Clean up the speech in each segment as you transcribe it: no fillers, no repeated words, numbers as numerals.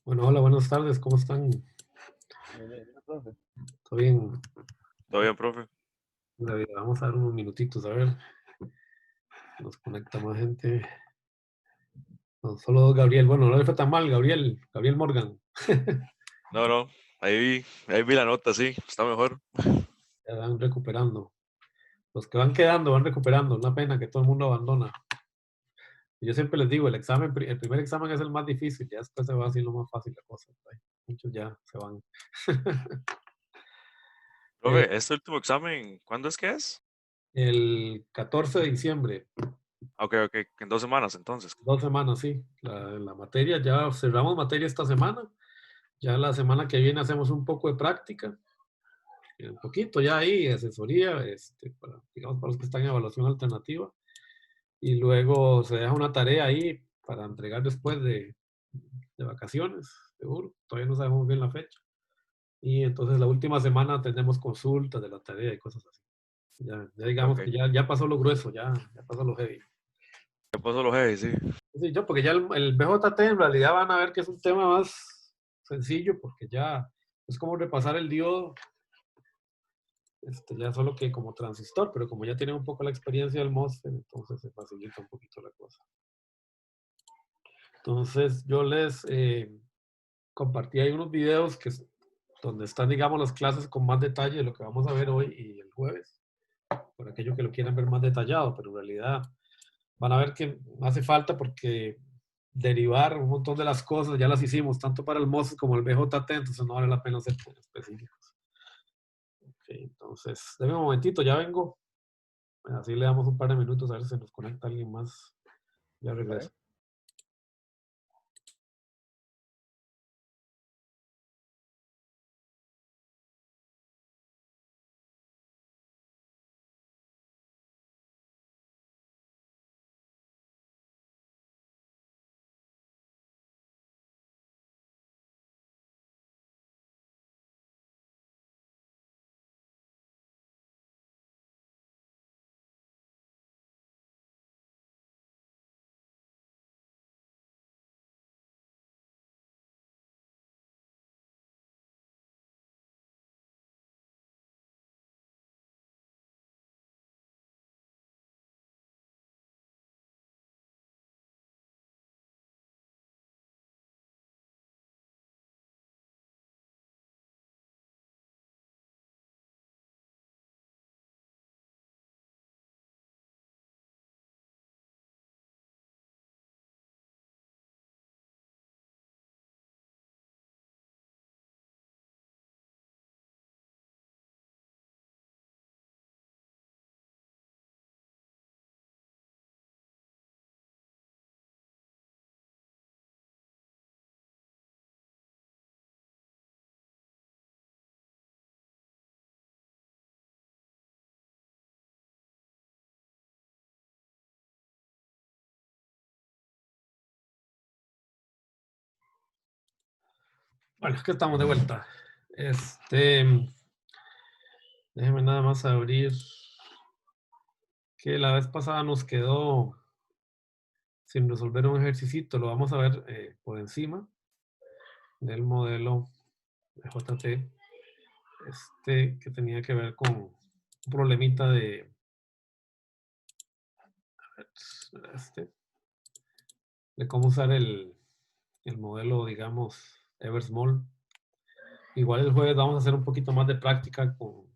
Bueno, hola, buenas tardes, ¿cómo están? Bien, bien, bien, profe. ¿Todo bien? Todo bien, profe. David, vamos a dar unos minutitos, a ver, nos conecta más gente. No, solo Gabriel, bueno, no le fue tan mal, Gabriel Morgan, No, no, ahí vi la nota, sí, está mejor. ya van recuperando. Los que van quedando van recuperando, una pena que todo el mundo abandona. Yo siempre les digo, el primer examen es el más difícil, ya después se va haciendo más fácil la cosa. Ay, muchos ya se van. Eh, Profe, este último examen, ¿cuándo es que es? el 14 de diciembre, Ah, ok, ok, en 2 semanas entonces. 2 semanas, sí, la materia, ya cerramos materia esta semana, ya la semana que viene hacemos un poco de práctica, un poquito ya ahí, asesoría, digamos, para los que están en evaluación alternativa, y luego se deja una tarea ahí para entregar después de vacaciones, seguro, todavía no sabemos bien la fecha. Y entonces la última semana tenemos consultas de la tarea y cosas así. Ya digamos Ok, que ya pasó lo grueso, ya pasó lo heavy. ¿qué pasó los jefes? Sí. Sí, yo, porque ya el BJT en realidad van a ver que es un tema más sencillo, porque ya es como repasar el diodo, ya solo que como transistor, pero como ya tienen un poco la experiencia del MOSFET, entonces se facilita un poquito la cosa. Entonces yo les compartí ahí unos videos donde están, digamos, las clases con más detalle de lo que vamos a ver hoy y el jueves, por aquellos que lo quieran ver más detallado, pero en realidad van a ver que hace falta porque derivar un montón de las cosas ya las hicimos, tanto para el MOSFET como el BJT, entonces no vale la pena ser tan específicos. Okay, entonces, denme un momentito, ya vengo. Así le damos un par de minutos a ver si se nos conecta alguien más. Ya regreso. Ok. Bueno, es que estamos de vuelta. Este, déjeme nada más abrir que la vez pasada nos quedó sin resolver un ejercicio. Lo vamos a ver por encima del modelo de JT, que tenía que ver con un problemita este, de cómo usar el modelo, digamos, Eversmall. Igual el jueves vamos a hacer un poquito más de práctica con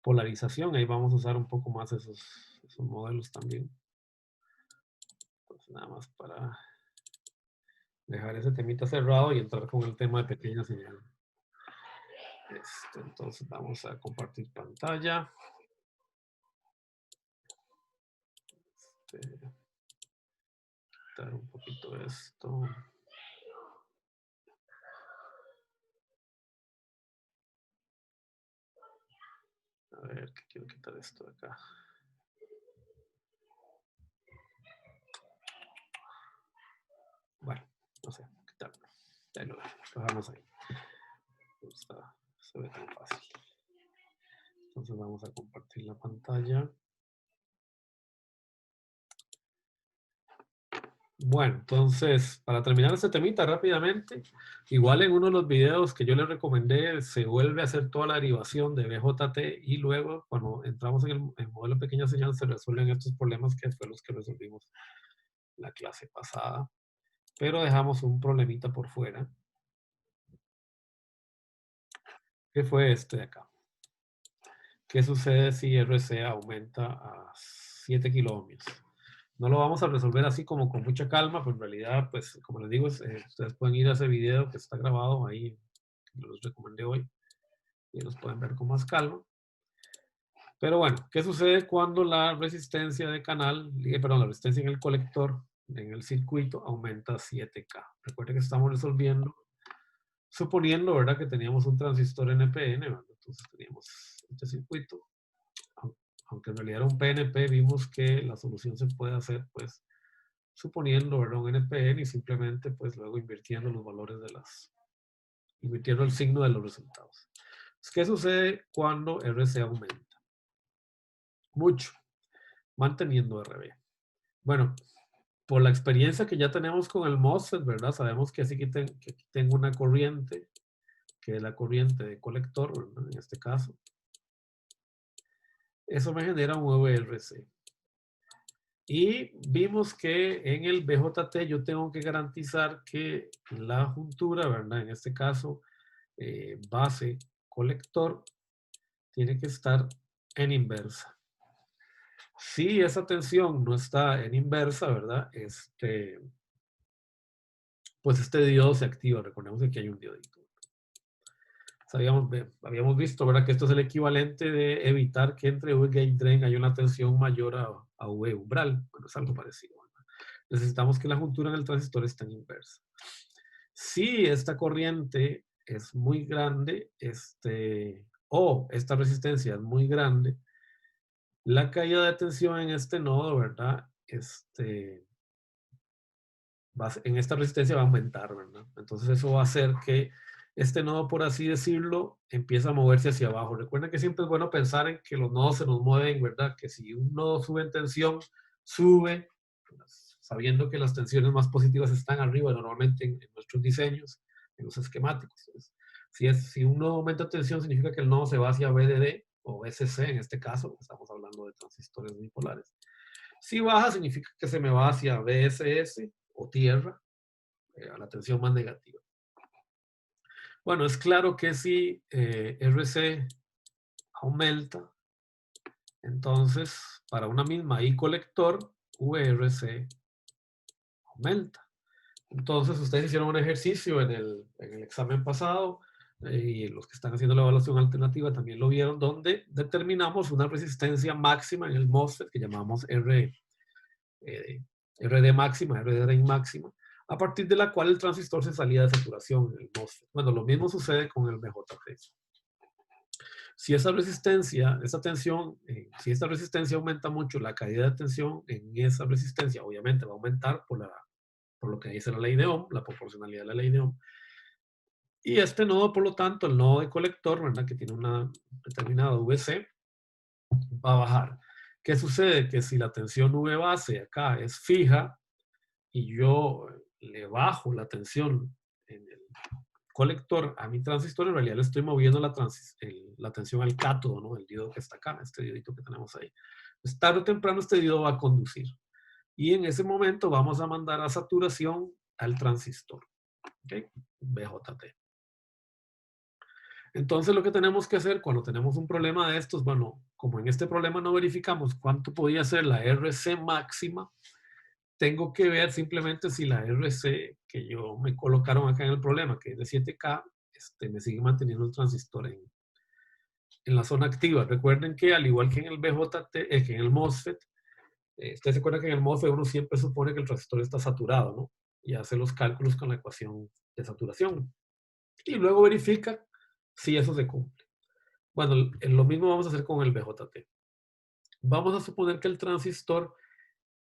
polarización, ahí vamos a usar un poco más esos modelos también. Entonces, nada más para dejar ese temita cerrado y entrar con el tema de pequeña señal. Entonces vamos a compartir pantalla. Quitar un poquito esto. A ver, que quiero quitar esto de acá. Bueno, no sé, quitarlo. Ya lo dejamos ahí. No está, se ve tan fácil. Entonces vamos a compartir la pantalla. Bueno, entonces, para terminar este temita rápidamente, igual en uno de los videos que yo les recomendé, se vuelve a hacer toda la derivación de BJT y luego, cuando entramos en el modelo de pequeña señal, se resuelven estos problemas que fue los que resolvimos la clase pasada. Pero dejamos un problemita por fuera, que fue este de acá. ¿Qué sucede si RC aumenta a 7 kiloohmios? No lo vamos a resolver así como con mucha calma, pero en realidad, pues, como les digo, ustedes pueden ir a ese video que está grabado ahí, que los recomendé hoy, y los pueden ver con más calma. Pero bueno, ¿qué sucede cuando la resistencia de canal, perdón, la resistencia en el colector, en el circuito, aumenta a 7K? Recuerden que estamos resolviendo, suponiendo, ¿verdad?, que teníamos un transistor NPN, ¿verdad? Entonces teníamos este circuito, aunque en realidad era un PNP, vimos que la solución se puede hacer, pues, suponiendo, ¿verdad?, un NPN y simplemente, pues, luego invirtiendo los valores de invirtiendo el signo de los resultados. ¿Qué sucede cuando RC aumenta? Mucho, manteniendo RB. Bueno, por la experiencia que ya tenemos con el MOSFET, ¿verdad? Sabemos que así que tengo una corriente, que es la corriente de colector, ¿verdad?, en este caso. Eso me genera un VRC. Y vimos que en el BJT yo tengo que garantizar que la juntura, ¿verdad?, en este caso, base colector, tiene que estar en inversa. Si esa tensión no está en inversa, ¿verdad?, pues este diodo se activa. Recordemos que aquí hay un diodito. Habíamos visto, ¿verdad?, que esto es el equivalente de evitar que entre V gate drain haya una tensión mayor a V umbral. Bueno, es algo parecido, ¿verdad? Necesitamos que la juntura en el transistor esté en inversa. Si esta corriente es muy grande, o esta resistencia es muy grande, la caída de tensión en este nodo, ¿verdad?, en esta resistencia va a aumentar, ¿verdad? Entonces eso va a hacer que este nodo, por así decirlo, empiece a moverse hacia abajo. Recuerden que siempre es bueno pensar en que los nodos se nos mueven, ¿verdad? Que si un nodo sube en tensión, sube, sabiendo que las tensiones más positivas están arriba, normalmente en nuestros diseños, en los esquemáticos. Entonces, si un nodo aumenta tensión, significa que el nodo se va hacia VDD o SC, en este caso, estamos hablando de transistores bipolares. Si baja, significa que se me va hacia VSS o tierra, a la tensión más negativa. Bueno, es claro que si RC aumenta, entonces para una misma I colector, VRC aumenta. Entonces ustedes hicieron un ejercicio en el examen pasado y los que están haciendo la evaluación alternativa también lo vieron, donde determinamos una resistencia máxima en el MOSFET que llamamos RD máxima, RD drain máxima, a partir de la cual el transistor se salía de saturación en el MOSFET. Bueno, lo mismo sucede con el BJT. Si esa resistencia, esa tensión, si esta resistencia aumenta mucho, la caída de tensión en esa resistencia obviamente va a aumentar por lo que dice la ley de Ohm, la proporcionalidad de la ley de Ohm. Y este nodo, por lo tanto, el nodo de colector, ¿verdad?, que tiene una determinada VC, va a bajar. ¿Qué sucede? Que si la tensión V base acá es fija, y yo le bajo la tensión en el colector a mi transistor, en realidad le estoy moviendo la tensión al cátodo, ¿no?, el diodo que está acá, este diodito que tenemos ahí. Pues tarde o temprano este diodo va a conducir. Y en ese momento vamos a mandar a saturación al transistor. ¿Ok? BJT. Entonces lo que tenemos que hacer cuando tenemos un problema de estos, bueno, como en este problema no verificamos cuánto podía ser la RC máxima, tengo que ver simplemente si la RC que yo me colocaron acá en el problema, que es de 7K, me sigue manteniendo el transistor en la zona activa. Recuerden que al igual que en el BJT, que en el MOSFET, ustedes se acuerdan que en el MOSFET uno siempre supone que el transistor está saturado, ¿no? Y hace los cálculos con la ecuación de saturación. Y luego verifica si eso se cumple. Bueno, lo mismo vamos a hacer con el BJT. Vamos a suponer que el transistor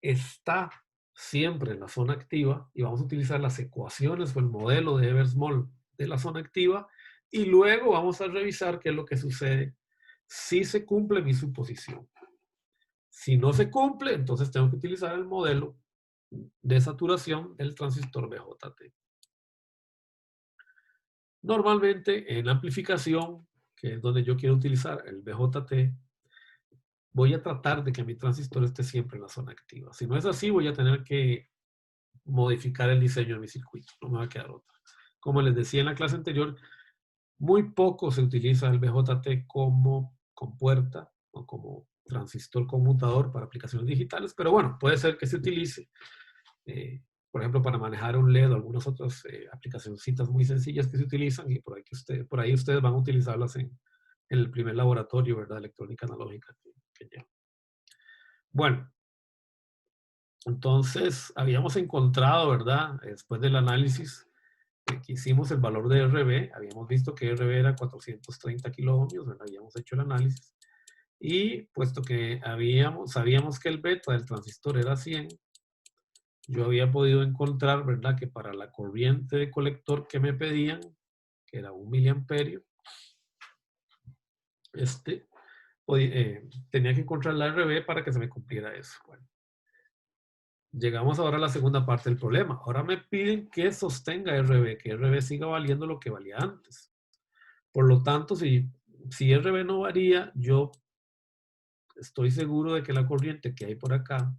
está siempre en la zona activa y vamos a utilizar las ecuaciones o el modelo de Eversmoll de la zona activa y luego vamos a revisar qué es lo que sucede si se cumple mi suposición. Si no se cumple, entonces tengo que utilizar el modelo de saturación del transistor BJT. Normalmente en amplificación, que es donde yo quiero utilizar el BJT, voy a tratar de que mi transistor esté siempre en la zona activa. Si no es así, voy a tener que modificar el diseño de mi circuito. No me va a quedar otra. Como les decía en la clase anterior, muy poco se utiliza el BJT como compuerta o como transistor conmutador para aplicaciones digitales, pero bueno, puede ser que se utilice, por ejemplo, para manejar un LED o algunas otras aplicacioncitas muy sencillas que se utilizan y por ahí ustedes van a utilizarlas en el primer laboratorio, ¿verdad? Electrónica analógica que llevan. Bueno, entonces habíamos encontrado, ¿verdad? Después del análisis que hicimos el valor de RB, habíamos visto que RB era 430 kiloohmios, ¿verdad? Habíamos hecho el análisis. Y puesto que sabíamos que el beta del transistor era 100, yo había podido encontrar, ¿verdad? Que para la corriente de colector que me pedían, que era 1 miliamperio, tenía que encontrar la RB para que se me cumpliera eso. Bueno, llegamos ahora a la segunda parte del problema. Ahora me piden que sostenga RB, que RB siga valiendo lo que valía antes. Por lo tanto, si RB no varía, yo estoy seguro de que la corriente que hay por acá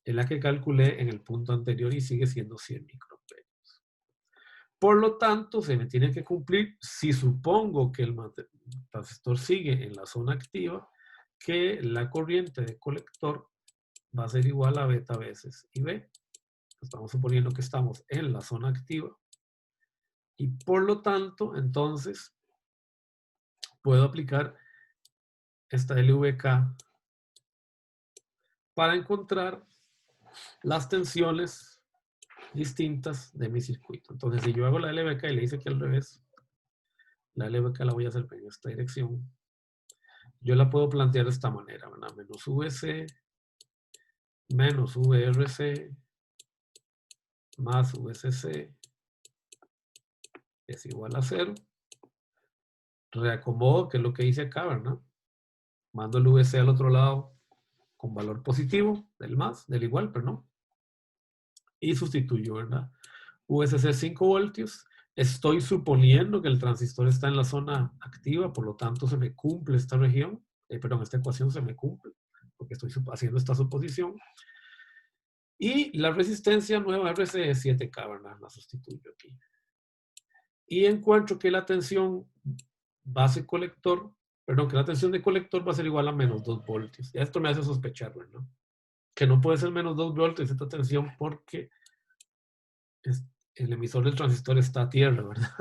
es la que calculé en el punto anterior y sigue siendo 100 microamperios. Por lo tanto, se me tiene que cumplir, si supongo que el transistor sigue en la zona activa, que la corriente de colector va a ser igual a beta veces IB. Estamos suponiendo que estamos en la zona activa. Y por lo tanto, entonces, puedo aplicar esta LVK para encontrar las tensiones distintas de mi circuito. Entonces, si yo hago la LVK y le hice que al revés, la LVK la voy a hacer en esta dirección. Yo la puedo plantear de esta manera, ¿verdad? Menos VC, menos VRC, más VCC, es igual a 0. Reacomodo, que es lo que hice acá, ¿verdad? Mando el VC al otro lado con valor positivo, del igual, perdón. Y sustituyo, ¿verdad? VCC 5 voltios. Estoy suponiendo que el transistor está en la zona activa, por lo tanto se me cumple esta región, esta ecuación se me cumple, porque estoy haciendo esta suposición. Y la resistencia nueva RC es 7K, ¿verdad? La sustituyo aquí. Y encuentro que la tensión base colector, perdón, que la tensión de colector va a ser igual a menos 2 voltios. Y esto me hace sospechar, ¿verdad? Que no puede ser menos 2 voltios esta tensión porque el emisor del transistor está a tierra, ¿verdad?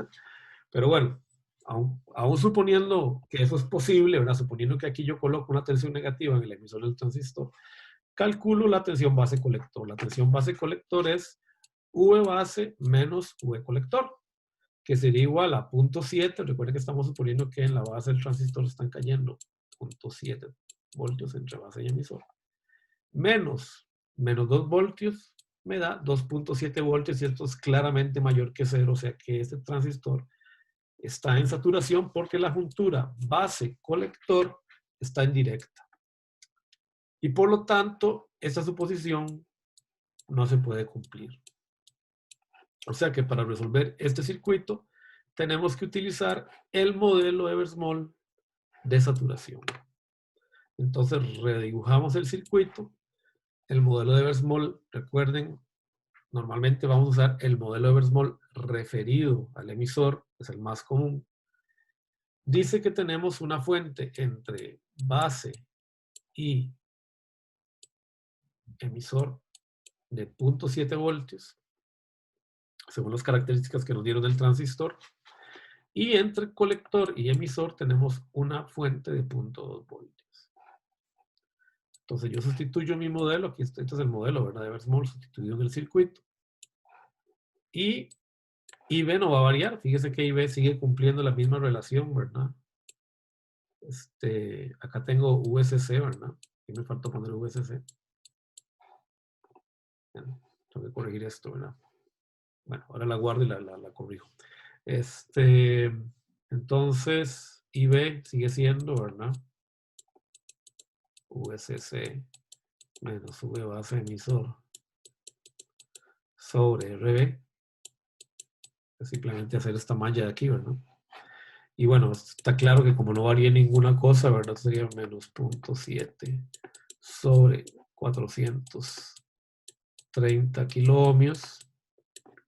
Pero bueno, aún suponiendo que eso es posible, ¿verdad? Suponiendo que aquí yo coloco una tensión negativa en el emisor del transistor, calculo la tensión base colector. La tensión base colector es V base menos V colector, que sería igual a 0.7. Recuerden que estamos suponiendo que en la base del transistor están cayendo 0.7 voltios entre base y emisor. Menos 2 voltios me da 2.7 voltios y esto es claramente mayor que 0, o sea que este transistor está en saturación porque la juntura base-colector está en directa. Y por lo tanto, esta suposición no se puede cumplir. O sea que para resolver este circuito, tenemos que utilizar el modelo Eversmol de saturación. Entonces, redibujamos el circuito. El modelo de Eversmol, recuerden, normalmente vamos a usar el modelo Eversmol referido al emisor, es el más común. Dice que tenemos una fuente entre base y emisor de 0.7 voltios, según las características que nos dieron del transistor. Y entre colector y emisor tenemos una fuente de 0.2 voltios. Entonces yo sustituyo mi modelo, aquí este es el modelo, ¿verdad? De Eversmol sustituido en el circuito. Y IB no va a variar, fíjese que IB sigue cumpliendo la misma relación, ¿verdad? Acá tengo VCC, ¿verdad? Y me faltó poner VCC. Bueno, tengo que corregir esto, ¿verdad? Bueno, ahora la guardo y la corrijo. Entonces, IB sigue siendo, ¿verdad? VCC menos V base emisor sobre RB. Es simplemente hacer esta malla de aquí, ¿verdad? Y bueno, está claro que como no varía ninguna cosa, ¿verdad? Sería menos 0.7 sobre 430 kiloohmios.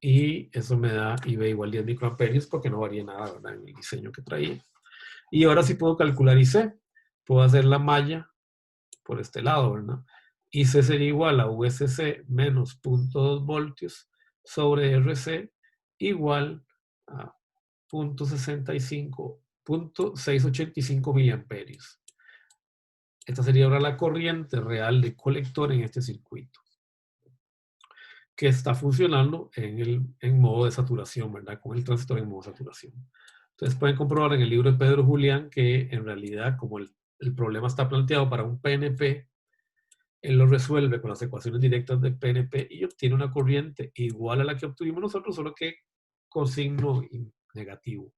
Y eso me da IB igual 10 microamperios porque no varía nada, ¿verdad? En el diseño que traía. Y ahora sí puedo calcular IC. Puedo hacer la malla por este lado, ¿verdad? IC sería igual a VSC menos 0.2 voltios sobre RC igual a 0.685 miliamperios. Esta sería ahora la corriente real de colector en este circuito, que está funcionando en modo de saturación, ¿verdad? Con el transistor en modo de saturación. Entonces pueden comprobar en el libro de Pedro Julián que en realidad, como el problema está planteado para un PNP, él lo resuelve con las ecuaciones directas de PNP y obtiene una corriente igual a la que obtuvimos nosotros, solo que con signo negativo.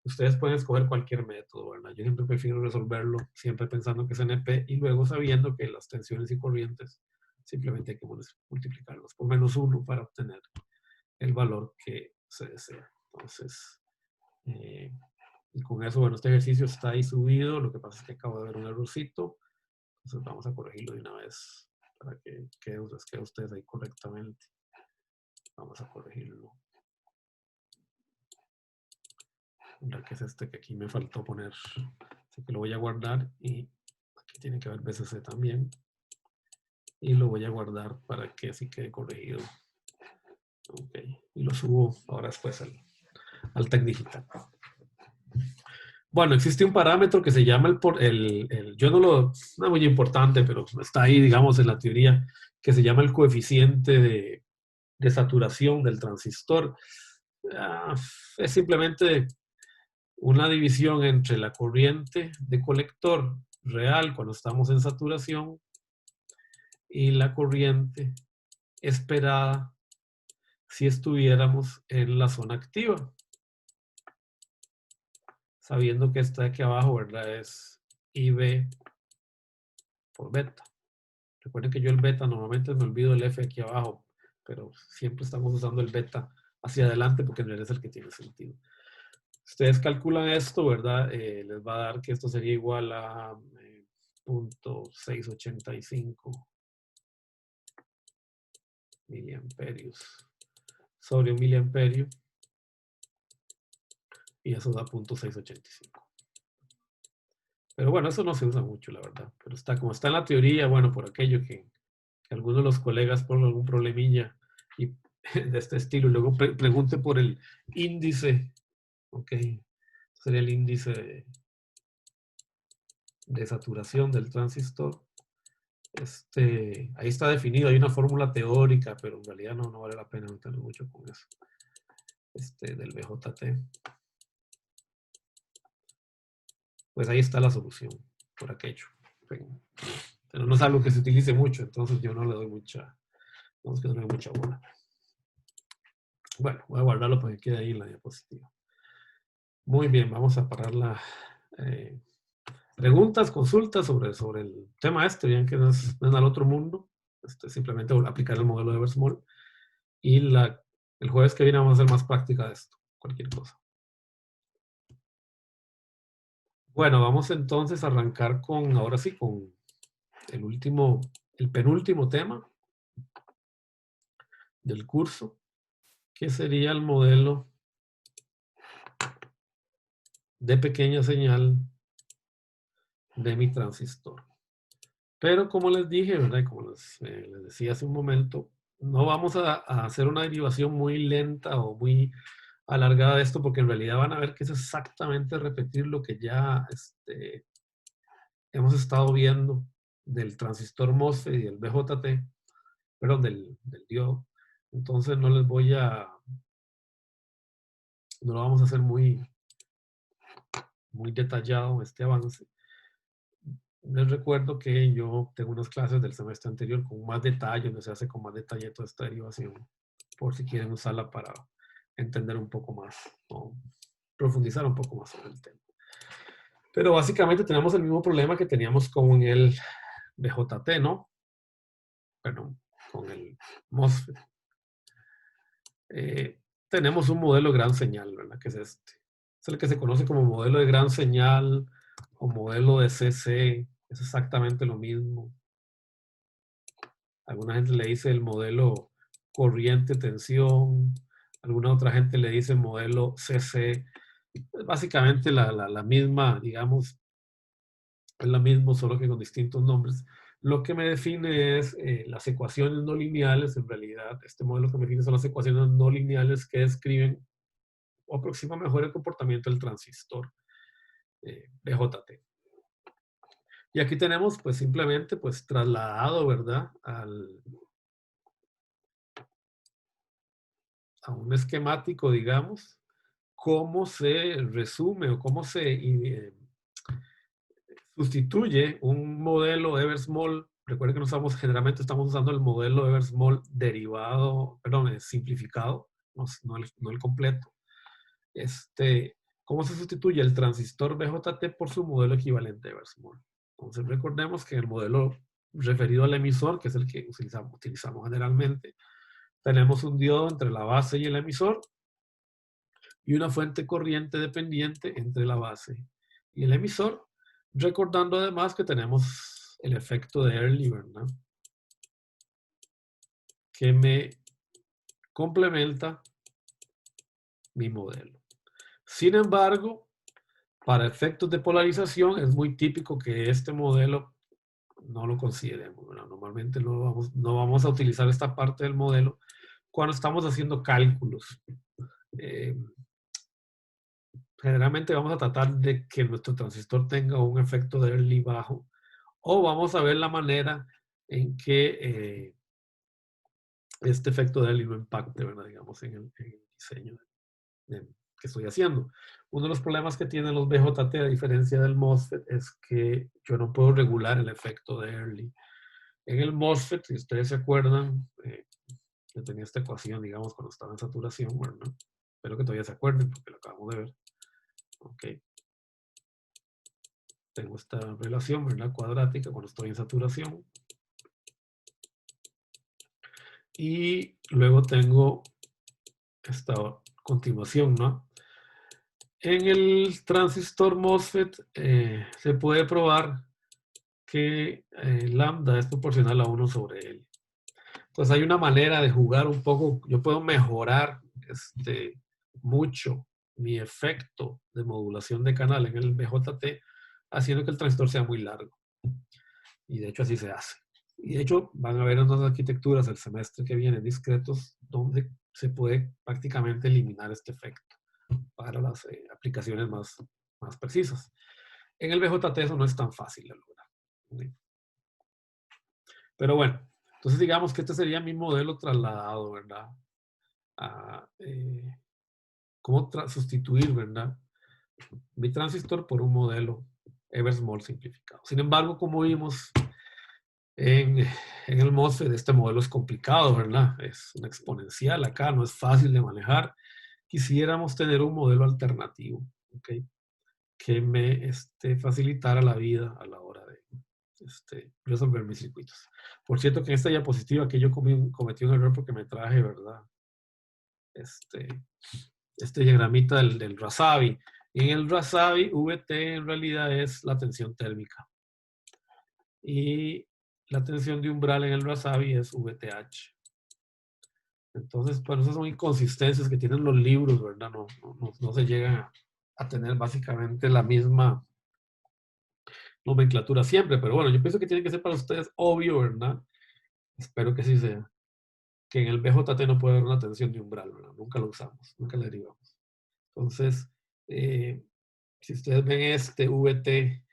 Ustedes pueden escoger cualquier método, ¿verdad? Yo siempre prefiero resolverlo siempre pensando que es NP y luego sabiendo que las tensiones y corrientes simplemente hay que multiplicarlos por -1 para obtener el valor que se desea. Entonces, y con eso, bueno, este ejercicio está ahí subido. Lo que pasa es que acabo de ver un errorcito. Entonces vamos a corregirlo de una vez para que quede ustedes ahí correctamente. Vamos a corregirlo. Que es este que aquí me faltó poner. Así que lo voy a guardar y aquí tiene que haber BCC también. Y lo voy a guardar para que así quede corregido. Ok. Y lo subo ahora después al TEC Digital. Bueno, existe un parámetro que se llama yo no es muy importante, pero está ahí, digamos, en la teoría, que se llama el coeficiente de saturación del transistor. Es simplemente una división entre la corriente de colector real cuando estamos en saturación y la corriente esperada si estuviéramos en la zona activa. Sabiendo que esta de aquí abajo, ¿verdad? Es IB por beta. Recuerden que yo el beta normalmente me olvido el F aquí abajo, pero siempre estamos usando el beta hacia adelante porque en realidad es el que tiene sentido. Ustedes calculan esto, ¿verdad? Les va a dar que esto sería igual a 0.685 miliamperios sobre 1 miliamperio y eso da 0.685. Pero bueno, eso no se usa mucho, la verdad. Pero como está en la teoría, bueno, por aquello que algunos de los colegas ponen algún problemilla y, de este estilo y luego pregunte por el índice, ok, sería el índice de saturación del transistor. Ahí está definido, hay una fórmula teórica, pero en realidad no vale la pena meternos mucho con eso. Del BJT. Pues ahí está la solución, por aquello. Pero no es algo que se utilice mucho, entonces yo no le doy mucha bola. Bueno, voy a guardarlo para que quede ahí en la diapositiva. Muy bien, vamos a parar la preguntas, consultas sobre el tema bien que no es al otro mundo. Simplemente aplicar el modelo de Eversmall. Y el jueves que viene vamos a hacer más práctica de esto, cualquier cosa. Bueno, vamos entonces a arrancar ahora sí, con el penúltimo tema del curso, que sería el modelo de pequeña señal de mi transistor. Pero como les dije, ¿verdad? Como les decía hace un momento, no vamos a hacer una derivación muy lenta o muy alargada de esto, porque en realidad van a ver que es exactamente repetir lo que ya hemos estado viendo del transistor MOSFET y del BJT, perdón, del diodo. Entonces no lo vamos a hacer muy detallado este avance. Les recuerdo que yo tengo unas clases del semestre anterior con más detalle, donde se hace con más detalle toda esta derivación, por si quieren usarla para entender un poco más o profundizar un poco más sobre el tema. Pero básicamente tenemos el mismo problema que teníamos con el BJT, ¿no? Perdón, con el MOSFET. tenemos un modelo de gran señal, ¿verdad? Que es este. Es el que se conoce como modelo de gran señal o modelo de CC. Es exactamente lo mismo. Alguna gente le dice el modelo corriente-tensión. Alguna otra gente le dice modelo CC. Es básicamente la misma, digamos, es la misma, solo que con distintos nombres. Lo que me define es las ecuaciones no lineales, en realidad. Este modelo que me define son las ecuaciones no lineales que describen o aproximan mejor el comportamiento del transistor BJT. Y aquí tenemos, pues, simplemente, pues, trasladado, ¿verdad? A un esquemático, digamos, cómo se resume o cómo se sustituye un modelo Eversmall. Recuerden que generalmente estamos usando el modelo Eversmall derivado, perdón, simplificado, no el completo. ¿Cómo se sustituye el transistor BJT por su modelo equivalente Eversmall? Entonces recordemos que el modelo referido al emisor, que es el que utilizamos generalmente, tenemos un diodo entre la base y el emisor y una fuente corriente dependiente entre la base y el emisor, recordando además que tenemos el efecto de Early, ¿verdad? Que me complementa mi modelo. Sin embargo, para efectos de polarización es muy típico que este modelo no lo consideremos, ¿verdad? Normalmente no vamos a utilizar esta parte del modelo cuando estamos haciendo cálculos. Generalmente vamos a tratar de que nuestro transistor tenga un efecto de Early bajo, o vamos a ver la manera en que este efecto de Early no impacte, ¿verdad? Digamos, en el diseño que estoy haciendo. Uno de los problemas que tienen los BJT, a diferencia del MOSFET, es que yo no puedo regular el efecto de Early. En el MOSFET, si ustedes se acuerdan, yo tenía esta ecuación, digamos, cuando estaba en saturación, ¿verdad? Espero que todavía se acuerden, porque lo acabamos de ver. Ok. Tengo esta relación, ¿verdad? Cuadrática cuando estoy en saturación. Y luego tengo esta continuación, ¿no? En el transistor MOSFET se puede probar que lambda es proporcional a 1 sobre L. Entonces hay una manera de jugar un poco, yo puedo mejorar mucho mi efecto de modulación de canal en el BJT haciendo que el transistor sea muy largo. Y de hecho así se hace. Y de hecho van a ver unas arquitecturas el semestre que viene discretos donde se puede prácticamente eliminar este efecto para las aplicaciones más precisas. En el BJT eso no es tan fácil de lograr. ¿Sí? Pero bueno, entonces digamos que este sería mi modelo trasladado, ¿verdad? Cómo sustituir, ¿verdad? Mi transistor por un modelo Eversmall simplificado. Sin embargo, como vimos en el MOSFET, este modelo es complicado, ¿verdad? Es una exponencial acá, no es fácil de manejar. Quisiéramos tener un modelo alternativo, ¿ok? Que me facilitara la vida a la hora de resolver mis circuitos. Por cierto, que en esta diapositiva que yo cometí un error porque me traje, ¿verdad? Este diagramita del Razavi. En el Razavi, VT en realidad es la tensión térmica. Y la tensión de umbral en el Razavi es VTH. Entonces, bueno, esas son inconsistencias que tienen los libros, ¿verdad? No se llegan a tener básicamente la misma nomenclatura siempre, pero bueno, yo pienso que tiene que ser para ustedes obvio, ¿verdad? Espero que sí sea. Que en el BJT no puede haber una tensión de umbral, ¿verdad? Nunca lo usamos, nunca le derivamos. Entonces, si ustedes ven este VT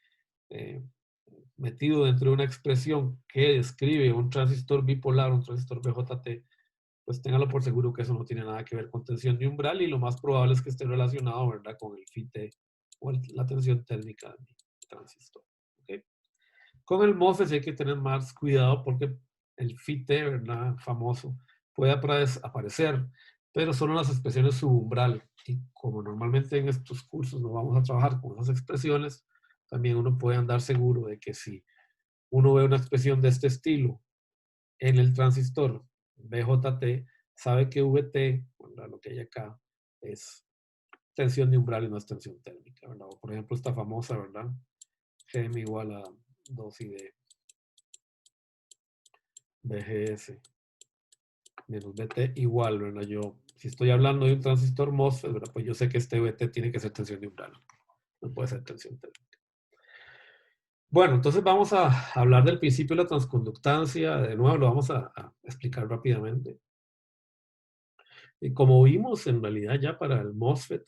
metido dentro de una expresión que describe un transistor bipolar, un transistor BJT, pues téngalo por seguro que eso no tiene nada que ver con tensión de umbral y lo más probable es que esté relacionado, ¿verdad?, con el FIT o la tensión térmica del transistor. ¿Okay? Con el MOSFET hay que tener más cuidado porque el FIT, ¿verdad?, famoso, puede aparecer, pero solo en las expresiones subumbral. Y como normalmente en estos cursos no vamos a trabajar con esas expresiones, también uno puede andar seguro de que si uno ve una expresión de este estilo en el transistor BJT, sabe que VT ¿verdad? Lo que hay acá es tensión de umbral y no es tensión térmica, ¿verdad? O por ejemplo, esta famosa, ¿verdad? Gm igual a 2I de BGS menos BT igual, ¿verdad? Yo, si estoy hablando de un transistor MOSFET, ¿verdad? Pues yo sé que este BT tiene que ser tensión de umbral, no puede ser tensión térmica. Bueno, entonces vamos a hablar del principio de la transconductancia. De nuevo, lo vamos a explicar rápidamente. Y como vimos, en realidad ya para el MOSFET,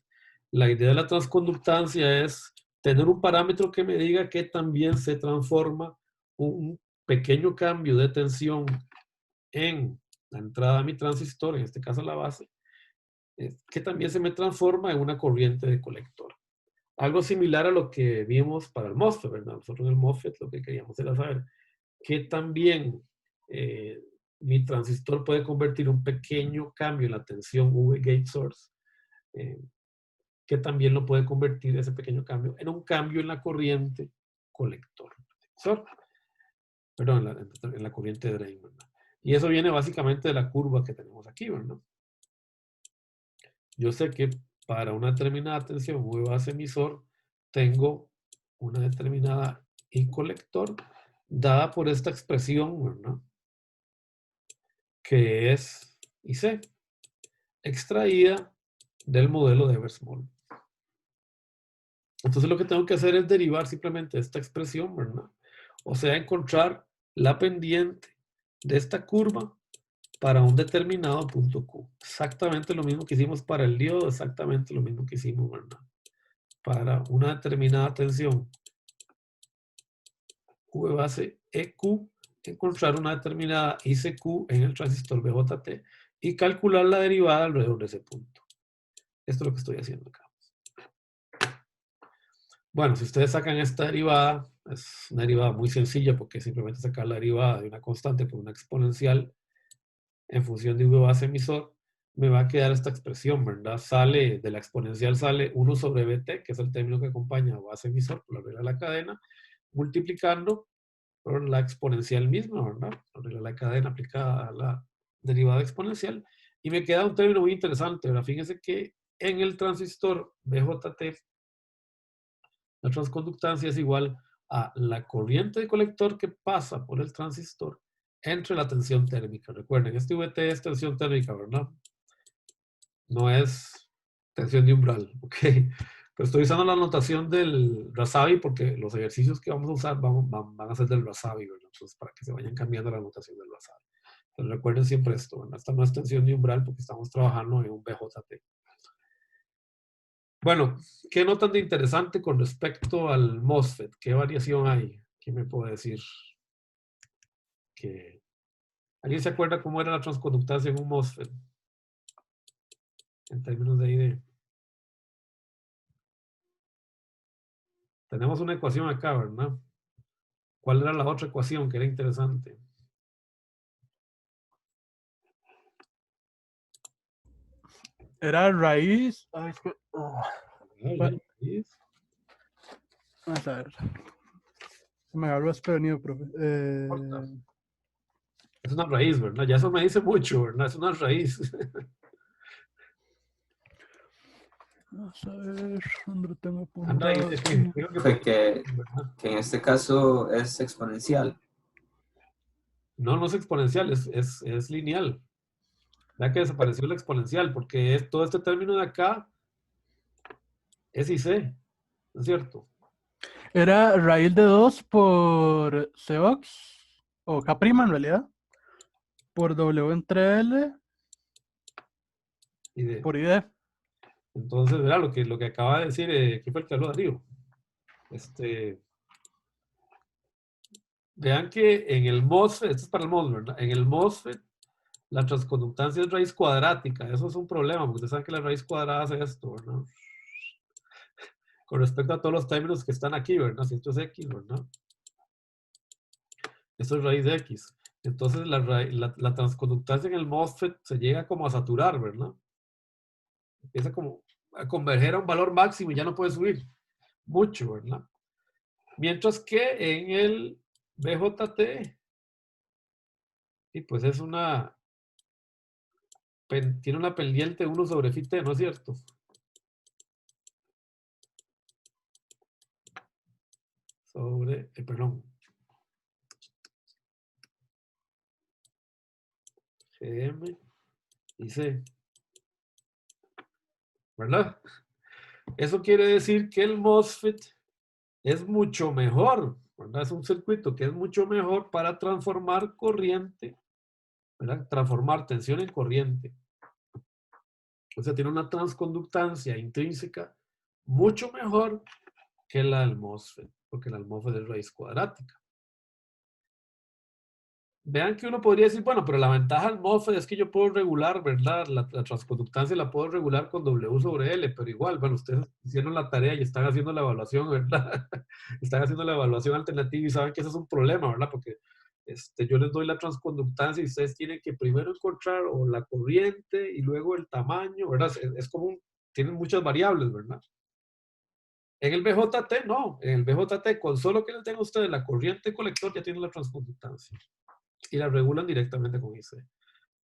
la idea de la transconductancia es tener un parámetro que me diga que también se transforma un pequeño cambio de tensión en la entrada de mi transistor, en este caso la base, que también se me transforma en una corriente de colector. Algo similar a lo que vimos para el MOSFET, ¿verdad? Nosotros en el MOSFET lo que queríamos era saber que también mi transistor puede convertir un pequeño cambio en la tensión V gate source, que también lo puede convertir ese pequeño cambio en un cambio en la corriente colector. Perdón, en la corriente drain, ¿verdad? Y eso viene básicamente de la curva que tenemos aquí, ¿verdad? Yo sé que para una determinada tensión V base emisor tengo una determinada I colector dada por esta expresión, ¿verdad? Que es IC, extraída del modelo de Eversmoll. Entonces lo que tengo que hacer es derivar simplemente esta expresión, ¿verdad? O sea, encontrar la pendiente de esta curva para un determinado punto Q. Exactamente lo mismo que hicimos para el diodo, exactamente lo mismo que hicimos, ¿verdad? Para una determinada tensión V base EQ, encontrar una determinada ICQ en el transistor BJT y calcular la derivada alrededor de ese punto. Esto es lo que estoy haciendo acá. Bueno, si ustedes sacan esta derivada, es una derivada muy sencilla porque simplemente sacar la derivada de una constante por una exponencial en función de V base emisor, me va a quedar esta expresión, ¿verdad? Sale, de la exponencial sale 1 sobre BT, que es el término que acompaña a base emisor por la regla de la cadena, multiplicando por la exponencial misma, ¿verdad? La regla de la cadena aplicada a la derivada exponencial. Y me queda un término muy interesante, ¿verdad? Fíjense que en el transistor BJT, la transconductancia es igual a la corriente de colector que pasa por el transistor entre la tensión térmica. Recuerden, este VT es tensión térmica, ¿verdad? No es tensión de umbral, ¿ok? Pero estoy usando la notación del Rasabi porque los ejercicios que vamos a usar van a ser del Rasabi, ¿verdad? Entonces, para que se vayan cambiando la notación del Rasabi. Pero recuerden siempre esto, ¿verdad? Esta no es tensión de umbral porque estamos trabajando en un BJT. Bueno, ¿qué notan de interesante con respecto al MOSFET? ¿Qué variación hay? ¿Quién me puede decir? ¿Alguien se acuerda cómo era la transconductancia en un MOSFET? En términos de ID. Tenemos una ecuación acá, ¿verdad? ¿Cuál era la otra ecuación que era interesante? Era raíz. Ay, vamos a ver. Se me agarró desprevenido, profe. Es una raíz, ¿verdad? Ya eso me dice mucho, ¿verdad? Es una raíz. Vamos a ver dónde lo tengo Anda ahí, apuntado. Fue que en este caso es exponencial. No, no es exponencial, es lineal. Vea que desapareció la exponencial, porque todo este término de acá es IC, ¿no es cierto? Era raíz de 2 por Cox, o K' en realidad, por W entre L, por ID. Entonces, verá lo que acaba de decir, ¿qué fue el que habló Darío? Vean que en el MOSFET, esto es para el MOSFET, ¿verdad? En el MOSFET, la transconductancia es raíz cuadrática. Eso es un problema, porque ustedes saben que la raíz cuadrada hace esto, ¿verdad? Con respecto a todos los términos que están aquí, ¿verdad? Si esto es X, ¿verdad? Esto es raíz de X. Entonces, la transconductancia en el MOSFET se llega como a saturar, ¿verdad? Empieza como a converger a un valor máximo y ya no puede subir mucho, ¿verdad? Mientras que en el BJT, y pues es una tiene una pendiente 1 sobre phi t, ¿no es cierto? Sobre, perdón. GM y C. ¿Verdad? Eso quiere decir que el MOSFET es mucho mejor, ¿verdad? Es un circuito que es mucho mejor para transformar corriente, ¿verdad? Transformar tensión en corriente. O sea, tiene una transconductancia intrínseca mucho mejor que la del MOSFET, porque la del MOSFET es raíz cuadrática. Vean que uno podría decir, bueno, pero la ventaja del MOSFET es que yo puedo regular, ¿verdad? La transconductancia la puedo regular con W sobre L, pero igual, bueno, ustedes hicieron la tarea y están haciendo la evaluación, ¿verdad? Están haciendo la evaluación alternativa y saben que ese es un problema, ¿verdad? Porque yo les doy la transconductancia y ustedes tienen que primero encontrar o la corriente y luego el tamaño, ¿verdad? Es como tienen muchas variables, ¿verdad? En el BJT no, en el BJT con solo que les den a ustedes la corriente colector ya tienen la transconductancia y la regulan directamente con IC.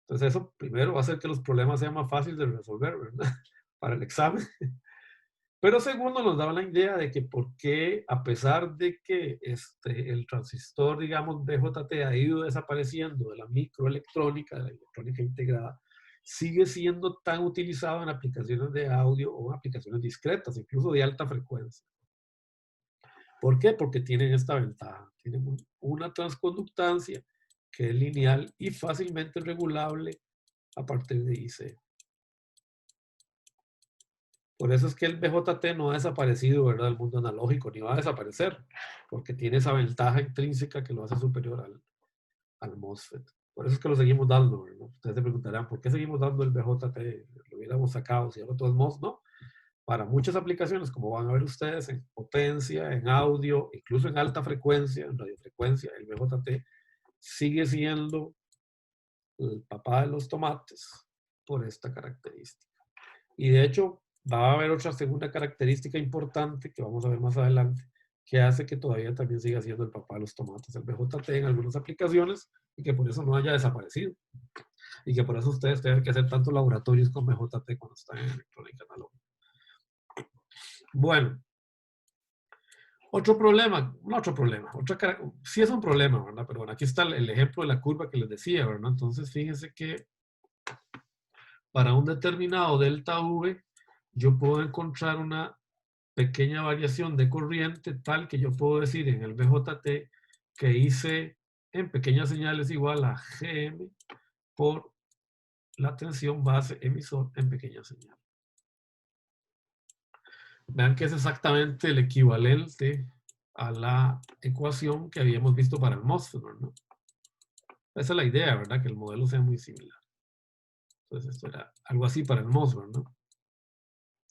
Entonces eso primero va a hacer que los problemas sean más fáciles de resolver, ¿verdad? Para el examen. Pero segundo nos daba la idea de que por qué, a pesar de que el transistor, digamos, BJT ha ido desapareciendo de la microelectrónica, de la electrónica integrada, sigue siendo tan utilizado en aplicaciones de audio o aplicaciones discretas, incluso de alta frecuencia. ¿Por qué? Porque tienen esta ventaja. Tienen una transconductancia que es lineal y fácilmente regulable a partir de IC. Por eso es que el BJT no ha desaparecido, ¿verdad?, del mundo analógico, ni va a desaparecer, porque tiene esa ventaja intrínseca que lo hace superior al MOSFET. Por eso es que lo seguimos dando, ¿verdad? Ustedes se preguntarán, ¿por qué seguimos dando el BJT? Lo hubiéramos sacado, si ahora todo es MOS, ¿no? Para muchas aplicaciones, como van a ver ustedes, en potencia, en audio, incluso en alta frecuencia, en radiofrecuencia, el BJT sigue siendo el papá de los tomates por esta característica. Y de hecho, va a haber otra segunda característica importante que vamos a ver más adelante, que hace que todavía también siga siendo el papá de los tomates, el BJT en algunas aplicaciones, y que por eso no haya desaparecido. Y que por eso ustedes tengan que hacer tantos laboratorios con BJT cuando están en electrónica analógica. Bueno, otro problema, no otro problema, sí es un problema, ¿verdad? Pero bueno, aquí está el ejemplo de la curva que les decía, ¿verdad? Entonces, fíjense que para un determinado delta V, yo puedo encontrar una pequeña variación de corriente tal que yo puedo decir en el BJT que IC en pequeñas señales igual a GM por la tensión base emisor en pequeña señal. Vean que es exactamente el equivalente a la ecuación que habíamos visto para el MOSFET, ¿no? Esa es la idea, ¿verdad? Que el modelo sea muy similar. Entonces esto era algo así para el MOSFET, ¿no?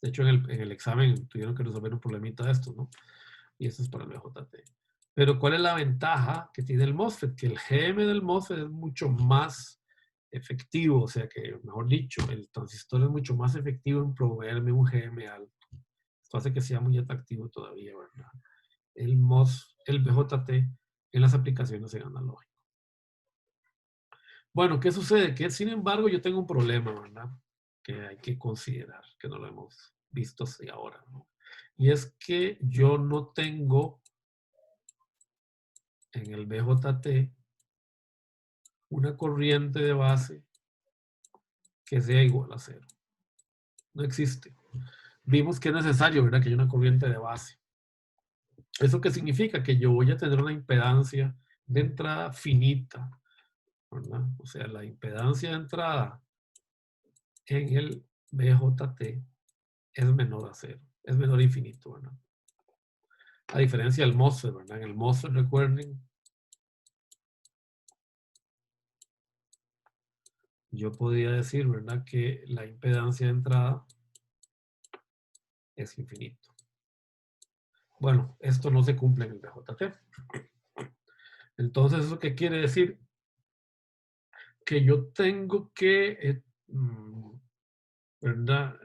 De hecho, en el examen tuvieron que resolver un problemita de esto, ¿no? Y eso es para el BJT. Pero ¿cuál es la ventaja que tiene el MOSFET? Que el GM del MOSFET es mucho más efectivo, o sea que, mejor dicho, el transistor es mucho más efectivo en proveerme un GM alto. Esto hace que sea muy atractivo todavía, ¿verdad? El BJT en las aplicaciones en analógico. Bueno, ¿qué sucede? Que sin embargo yo tengo un problema, ¿verdad? Que hay que considerar, que no lo hemos visto hasta ahora, ¿no? Y es que yo no tengo en el BJT una corriente de base que sea igual a 0. No existe. Vimos que es necesario, ¿verdad?, que haya una corriente de base. ¿Eso qué significa? Que yo voy a tener una impedancia de entrada finita, ¿verdad? O sea, la impedancia de entrada en el BJT es menor a 0. Es menor a infinito, ¿verdad? A diferencia del MOSFET, ¿verdad? En el MOSFET, recuerden, yo podría decir, ¿verdad?, que la impedancia de entrada es infinito. Bueno, esto no se cumple en el BJT. Entonces, ¿eso qué quiere decir? Que yo tengo que, ¿verdad?,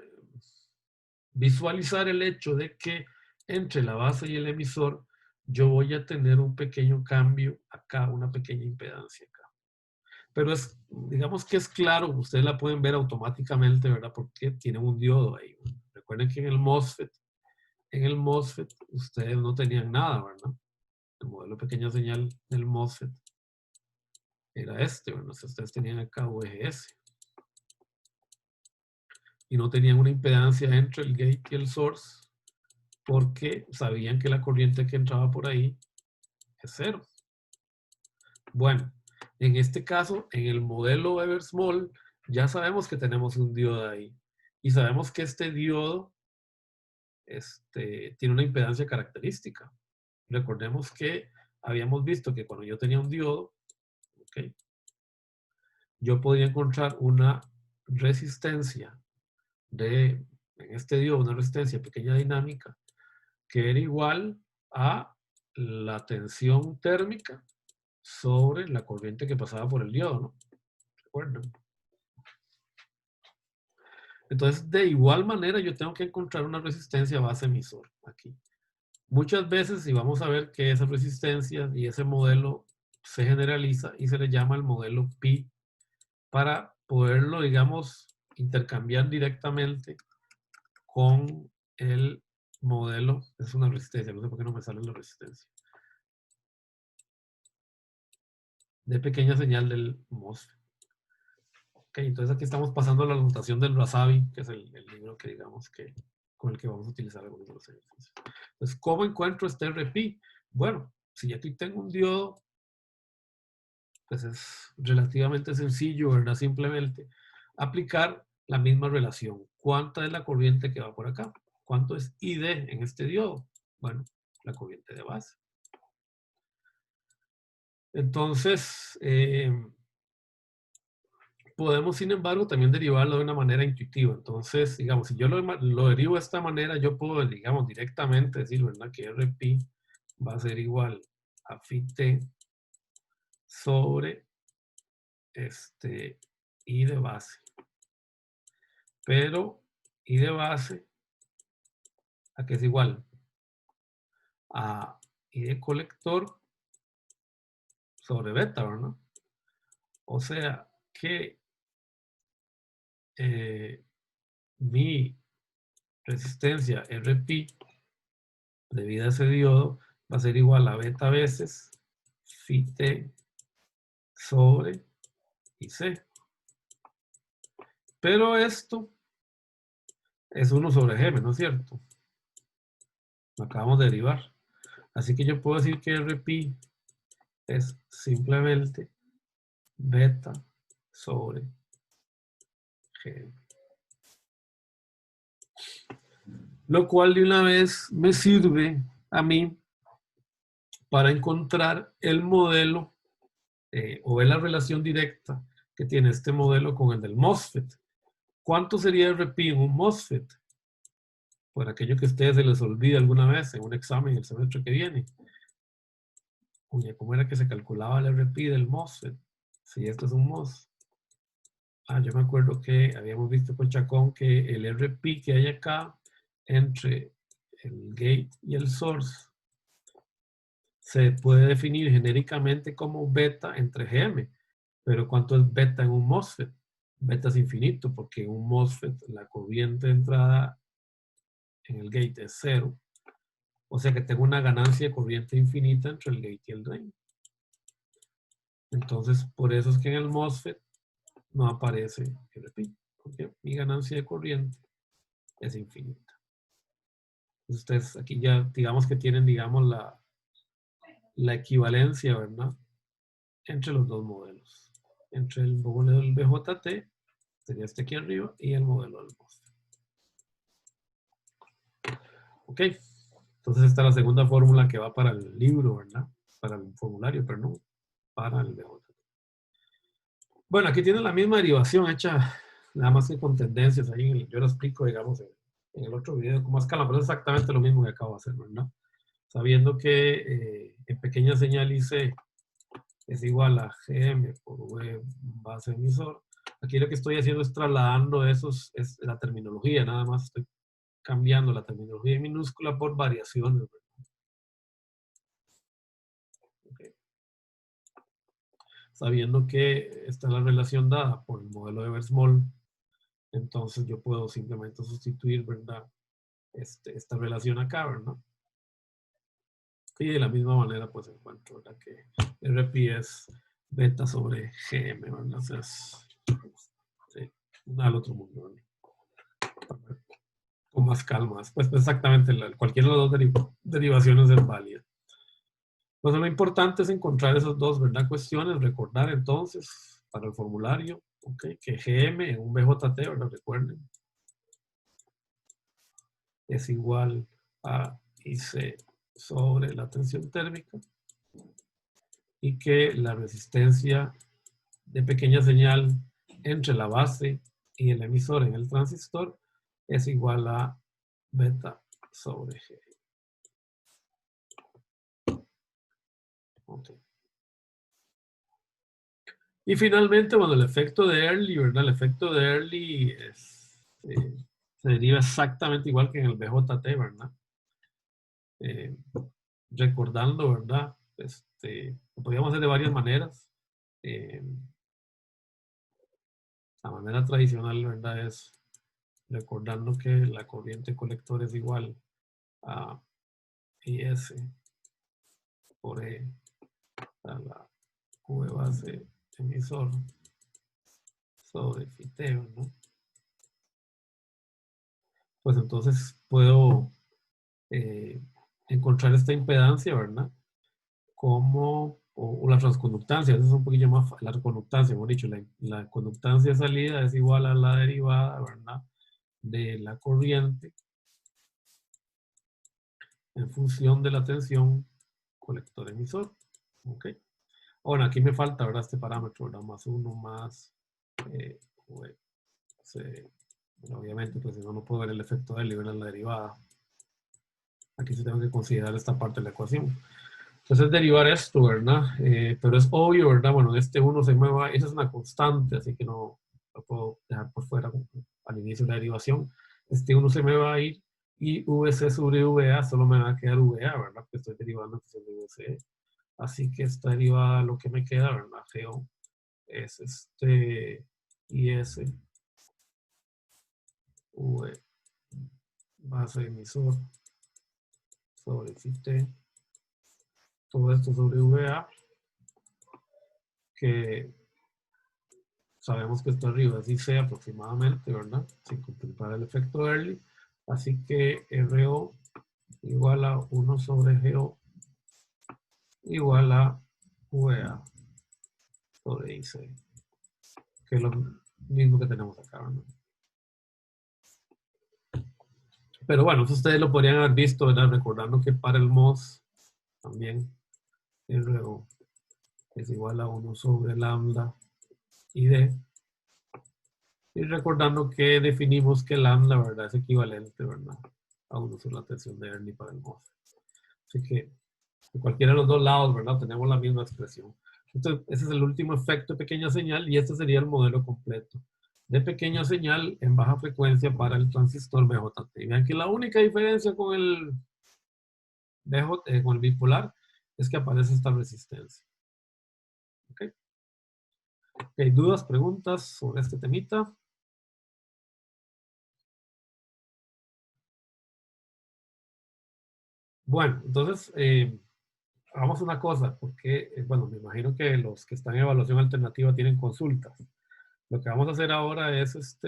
visualizar el hecho de que entre la base y el emisor yo voy a tener un pequeño cambio acá, una pequeña impedancia acá. Pero es, digamos que es claro, ustedes la pueden ver automáticamente, ¿verdad? Porque tiene un diodo ahí. Recuerden que en el MOSFET ustedes no tenían nada, ¿verdad? El modelo pequeña señal del MOSFET era este, ¿verdad? O sea, ustedes tenían acá VGS. Y no tenían una impedancia entre el gate y el source porque sabían que la corriente que entraba por ahí es cero. Bueno, en este caso, en el modelo Eversmall, ya sabemos que tenemos un diodo ahí. Y sabemos que este diodo tiene una impedancia característica. Recordemos que habíamos visto que cuando yo tenía un diodo, ¿okay?, yo podía encontrar una resistencia en este diodo, una resistencia pequeña dinámica, que era igual a la tensión térmica sobre la corriente que pasaba por el diodo, ¿no? ¿Recuerdan? Entonces, de igual manera, yo tengo que encontrar una resistencia base emisor aquí. Muchas veces, y vamos a ver que esa resistencia y ese modelo se generaliza y se le llama el modelo Pi para poderlo, digamos, intercambiar directamente con el modelo. Es una resistencia, no sé por qué no me sale la resistencia. De pequeña señal del MOSFET. Ok, entonces aquí estamos pasando a la notación del Razavi, que es el libro que digamos que con el que vamos a utilizar algunos de los ejercicios. Entonces, ¿cómo encuentro este RP? Bueno, si aquí tengo un diodo, pues es relativamente sencillo, ¿verdad? Simplemente aplicar la misma relación. ¿Cuánta es la corriente que va por acá? ¿Cuánto es ID en este diodo? Bueno, la corriente de base. Entonces, podemos, sin embargo, también derivarlo de una manera intuitiva. Entonces, digamos, si yo lo derivo de esta manera, yo puedo, digamos, directamente decir, ¿verdad?, que RP va a ser igual a phi t sobre I de base. Pero I de base, ¿a qué es igual? A I de colector sobre beta, ¿verdad? O sea que mi resistencia RP debida a ese diodo va a ser igual a beta veces phi t sobre IC. Pero esto es 1 sobre Gm, ¿no es cierto? Lo acabamos de derivar. Así que yo puedo decir que RP es simplemente beta sobre Gm. Lo cual de una vez me sirve a mí para encontrar el modelo o ver la relación directa que tiene este modelo con el del MOSFET. ¿Cuánto sería RP en un MOSFET? Por aquello que a ustedes se les olvida alguna vez en un examen el semestre que viene. Oye, ¿cómo era que se calculaba el RP del MOSFET? Si esto es un MOS. Yo me acuerdo que habíamos visto con Chacón que el RP que hay acá entre el gate y el source se puede definir genéricamente como beta entre Gm. Pero ¿cuánto es beta en un MOSFET? Beta es infinito, porque en un MOSFET la corriente de entrada en el gate es 0. O sea que tengo una ganancia de corriente infinita entre el gate y el drain. Entonces, por eso es que en el MOSFET no aparece RP, porque mi ganancia de corriente es infinita. Ustedes aquí ya, digamos que tienen, digamos, la equivalencia, ¿verdad?, entre los dos modelos. Entre el modelo del BJT, sería este aquí arriba, y el modelo del MOSFET. Ok, entonces esta es la segunda fórmula que va para el libro, ¿verdad? Para el formulario, pero no para el BJT. Bueno, aquí tiene la misma derivación hecha, nada más que con tendencias. Ahí yo lo explico, digamos, en el otro video con más calma, pero es exactamente lo mismo que acabo de hacer, ¿verdad? Sabiendo que en pequeña señal IC es igual a Gm por V base emisor. Aquí lo que estoy haciendo es trasladando es la terminología, nada más estoy cambiando la terminología en minúscula por variaciones, ¿verdad? Okay. sabiendo que esta es la relación dada por el modelo de Versmol, entonces yo puedo simplemente sustituir, ¿verdad? Esta relación acá, ¿verdad? Y de la misma manera, pues encuentro, ¿verdad? Que RP es beta sobre GM, ¿verdad? Entonces, sí, nada al otro mundo, ¿verdad? Con más calma. Pues exactamente, cualquiera de las dos derivaciones es válida. Entonces lo importante es encontrar esas dos, ¿verdad? Cuestiones, recordar entonces para el formulario, ¿ok? Que GM en un BJT, ¿verdad? Recuerden, es igual a IC sobre la tensión térmica y que la resistencia de pequeña señal entre la base y el emisor en el transistor es igual a beta sobre G. Okay. Y finalmente, bueno, el efecto de Early, ¿verdad? El efecto de Early se deriva exactamente igual que en el BJT, ¿verdad? Recordando, ¿verdad? Lo podríamos hacer de varias maneras. La manera tradicional, ¿verdad? Es recordando que la corriente colector es igual a IS por E a la V base emisor sobre fiteo, ¿no? Pues entonces puedo encontrar esta impedancia, ¿verdad? Como, o la transconductancia, eso es un poquillo más, la conductancia, hemos dicho, la conductancia de salida es igual a la derivada, ¿verdad? De la corriente en función de la tensión colector-emisor, ¿ok? Ahora, aquí me falta, ¿verdad? Este parámetro, ¿verdad? Más 1 más bueno, obviamente, pues si no, no puedo ver el efecto de nivel en la derivada. Aquí sí tengo que considerar esta parte de la ecuación. Entonces, derivar esto, ¿verdad? Pero es obvio, ¿verdad? Bueno, este 1 se mueva, esa es una constante, así que no lo puedo dejar por fuera al inicio de la derivación. Este 1 se me va a ir y VC sobre VA solo me va a quedar VA, ¿verdad? Porque estoy derivando en función de VC. Así que esta derivada, lo que me queda, ¿verdad? GO es IS V base emisor sobre FIT, todo esto sobre VA, que sabemos que está arriba es IC aproximadamente, ¿verdad? Sin contemplar el efecto early. Así que RO igual a 1 sobre GO igual a VA sobre IC, que es lo mismo que tenemos acá, ¿verdad? Pero bueno, eso ustedes lo podrían haber visto, ¿verdad? Recordando que para el MOS también RO es igual a 1 sobre lambda y D. Y recordando que definimos que lambda, ¿verdad? Es equivalente, ¿verdad? A 1 sobre la tensión de Ernie para el MOS. Así que de cualquiera de los dos lados, ¿verdad? Tenemos la misma expresión. Entonces, ese es el último efecto de pequeña señal y este sería el modelo completo de pequeña señal en baja frecuencia para el transistor BJT. Vean que la única diferencia con el con el bipolar es que aparece esta resistencia. ¿Ok? ¿Hay dudas, preguntas sobre este temita? Bueno, entonces, hagamos una cosa, porque, bueno, me imagino que los que están en evaluación alternativa tienen consultas. Lo que vamos a hacer ahora es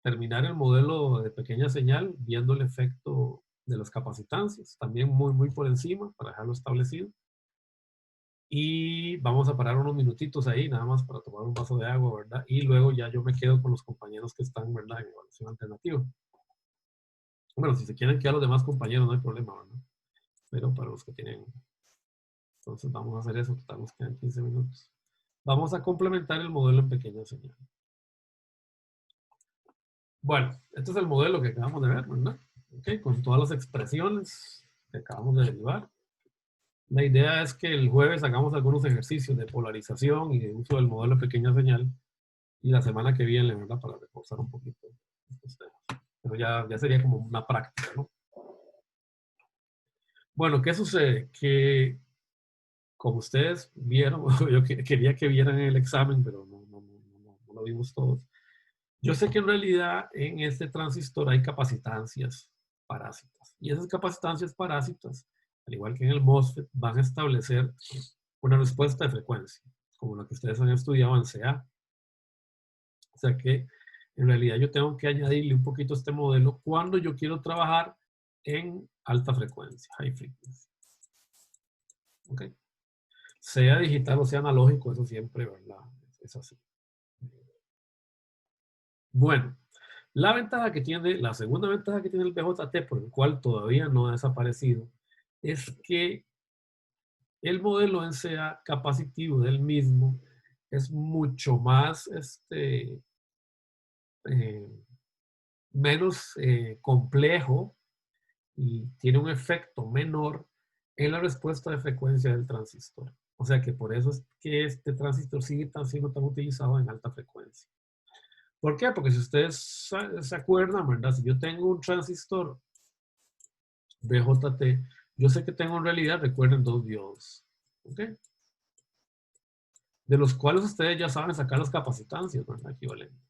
terminar el modelo de pequeña señal viendo el efecto de las capacitancias, también muy, muy por encima para dejarlo establecido. Y vamos a parar unos minutitos ahí, nada más para tomar un vaso de agua, ¿verdad? Y luego ya yo me quedo con los compañeros que están, ¿verdad? En evaluación alternativa. Bueno, si se quieren quedar los demás compañeros, no hay problema, ¿verdad? Pero para los que tienen... Entonces vamos a hacer eso, total nos quedan 15 minutos. Vamos a complementar el modelo en pequeña señal. Bueno, este es el modelo que acabamos de ver, ¿verdad? Okay, con todas las expresiones que acabamos de derivar. La idea es que el jueves hagamos algunos ejercicios de polarización y de uso del modelo de pequeña señal. Y la semana que viene, ¿verdad? Para reforzar un poquito estos temas. Pero ya sería como una práctica, ¿no? Bueno, ¿qué sucede? Que como ustedes vieron, yo quería que vieran el examen, pero no lo vimos todos. Yo sé que en realidad en este transistor hay capacitancias parásitas. Y esas capacitancias parásitas, al igual que en el MOSFET, van a establecer una respuesta de frecuencia, como la que ustedes han estudiado en CA. O sea que en realidad yo tengo que añadirle un poquito a este modelo cuando yo quiero trabajar en alta frecuencia, high frequency. ¿Ok? Sea digital o sea analógico, eso siempre, ¿verdad? Es así. Bueno, la segunda ventaja que tiene el BJT, por el cual todavía no ha desaparecido, es que el modelo NCA capacitivo del mismo es mucho más, menos complejo y tiene un efecto menor en la respuesta de frecuencia del transistor. O sea que por eso es que este transistor sigue siendo tan utilizado en alta frecuencia. ¿Por qué? Porque si ustedes se acuerdan, ¿verdad? Si yo tengo un transistor BJT, yo sé que tengo en realidad, recuerden, 2 diodos. ¿Ok? De los cuales ustedes ya saben sacar las capacitancias, ¿verdad? Equivalentes.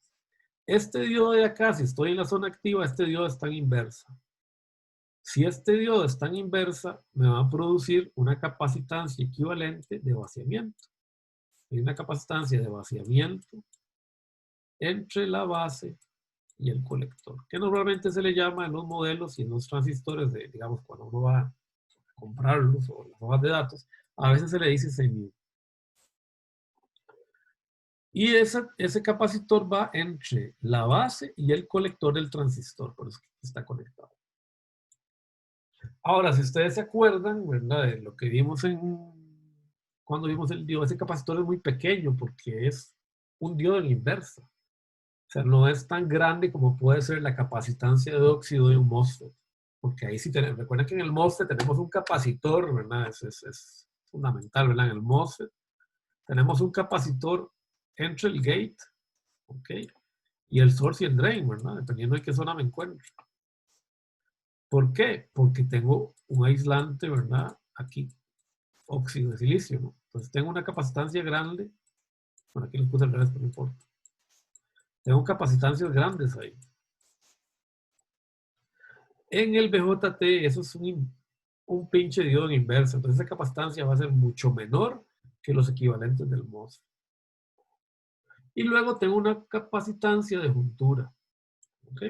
Este diodo de acá, si estoy en la zona activa, este diodo está en inversa. Si este diodo está en inversa, me va a producir una capacitancia equivalente de vaciamiento. Hay una capacitancia de vaciamiento entre la base y el colector, que normalmente se le llama en los modelos y en los transistores, digamos, cuando uno va a comprarlos o las hojas de datos, a veces se le dice CMU. Y ese capacitor va entre la base y el colector del transistor, por eso está conectado. Ahora, si ustedes se acuerdan, ¿verdad? De lo que vimos cuando vimos el diodo, ese capacitor es muy pequeño porque es un diodo en inversa. O sea, no es tan grande como puede ser la capacitancia de óxido de un MOSFET. Porque ahí sí tenemos, recuerden que en el MOSFET tenemos un capacitor, ¿verdad? Es fundamental, ¿verdad? En el MOSFET tenemos un capacitor entre el gate, ¿ok? Y el source y el drain, ¿verdad? Dependiendo de qué zona me encuentre. ¿Por qué? Porque tengo un aislante, ¿verdad? Aquí, óxido de silicio, ¿no? Entonces tengo una capacitancia grande. Bueno, aquí les puse al revés, pero no importa. Tengo capacitancias grandes ahí. En el BJT, eso es un pinche diodo en inversa. Entonces esa capacitancia va a ser mucho menor que los equivalentes del MOSFET. Y luego tengo una capacitancia de juntura. ¿Ok?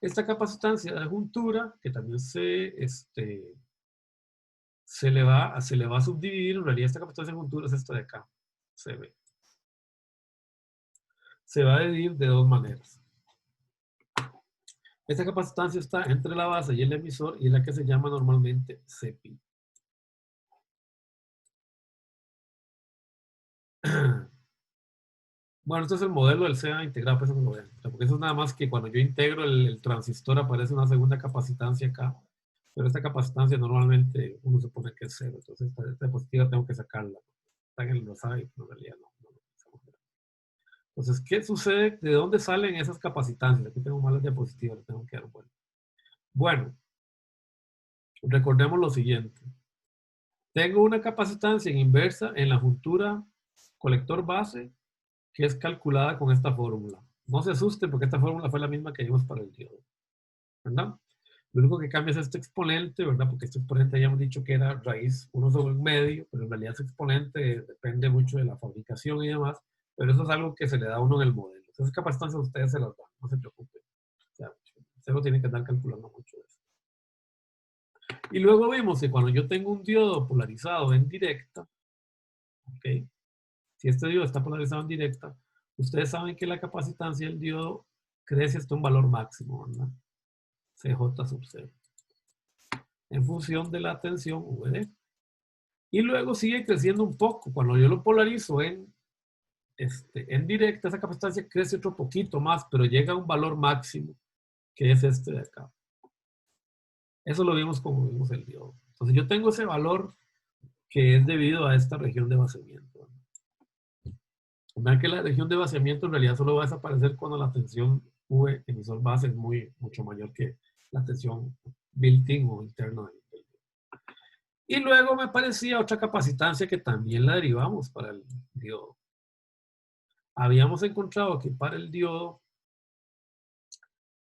Esta capacitancia de juntura, que también se le va a subdividir, en realidad esta capacitancia de juntura es esta de acá, CB. Se va a dividir de 2 maneras. Esta capacitancia está entre la base y el emisor y es la que se llama normalmente CPI. Bueno, este es el modelo del CA integrado, pues eso no lo vean. Porque eso es nada más que cuando yo integro el transistor aparece una segunda capacitancia acá. Pero esta capacitancia normalmente uno supone que es 0. Entonces esta diapositiva tengo que sacarla. Está en el mosaico, pero en realidad no. Entonces, ¿qué sucede? ¿De dónde salen esas capacitancias? Aquí tengo malas diapositivas, le tengo que dar vuelta. Bueno, recordemos lo siguiente. Tengo una capacitancia en inversa en la juntura colector base que es calculada con esta fórmula. No se asusten porque esta fórmula fue la misma que vimos para el diodo. ¿Verdad? Lo único que cambia es este exponente, ¿verdad? Porque este exponente ya hemos dicho que era raíz 1 sobre un medio, pero en realidad ese exponente depende mucho de la fabricación y demás, pero eso es algo que se le da a uno en el modelo. Esas capacitancias ustedes se las dan, no se preocupen. O sea, usted no tiene que andar calculando mucho de eso. Y luego vimos que cuando yo tengo un diodo polarizado en directa, ¿ok? Si este diodo está polarizado en directa, ustedes saben que la capacitancia del diodo crece hasta un valor máximo, ¿verdad? CJ sub 0. En función de la tensión VD. Y luego sigue creciendo un poco. Cuando yo lo polarizo en directa, esa capacitancia crece otro poquito más, pero llega a un valor máximo, que es este de acá. Eso lo vimos como vimos el diodo. Entonces yo tengo ese valor que es debido a esta región de vaciamiento. Vean que la región de vaciamiento en realidad solo va a desaparecer cuando la tensión V emisor base es mucho mayor que la tensión built-in o interna. Y luego me parecía otra capacitancia que también la derivamos para el diodo. Habíamos encontrado que para el diodo,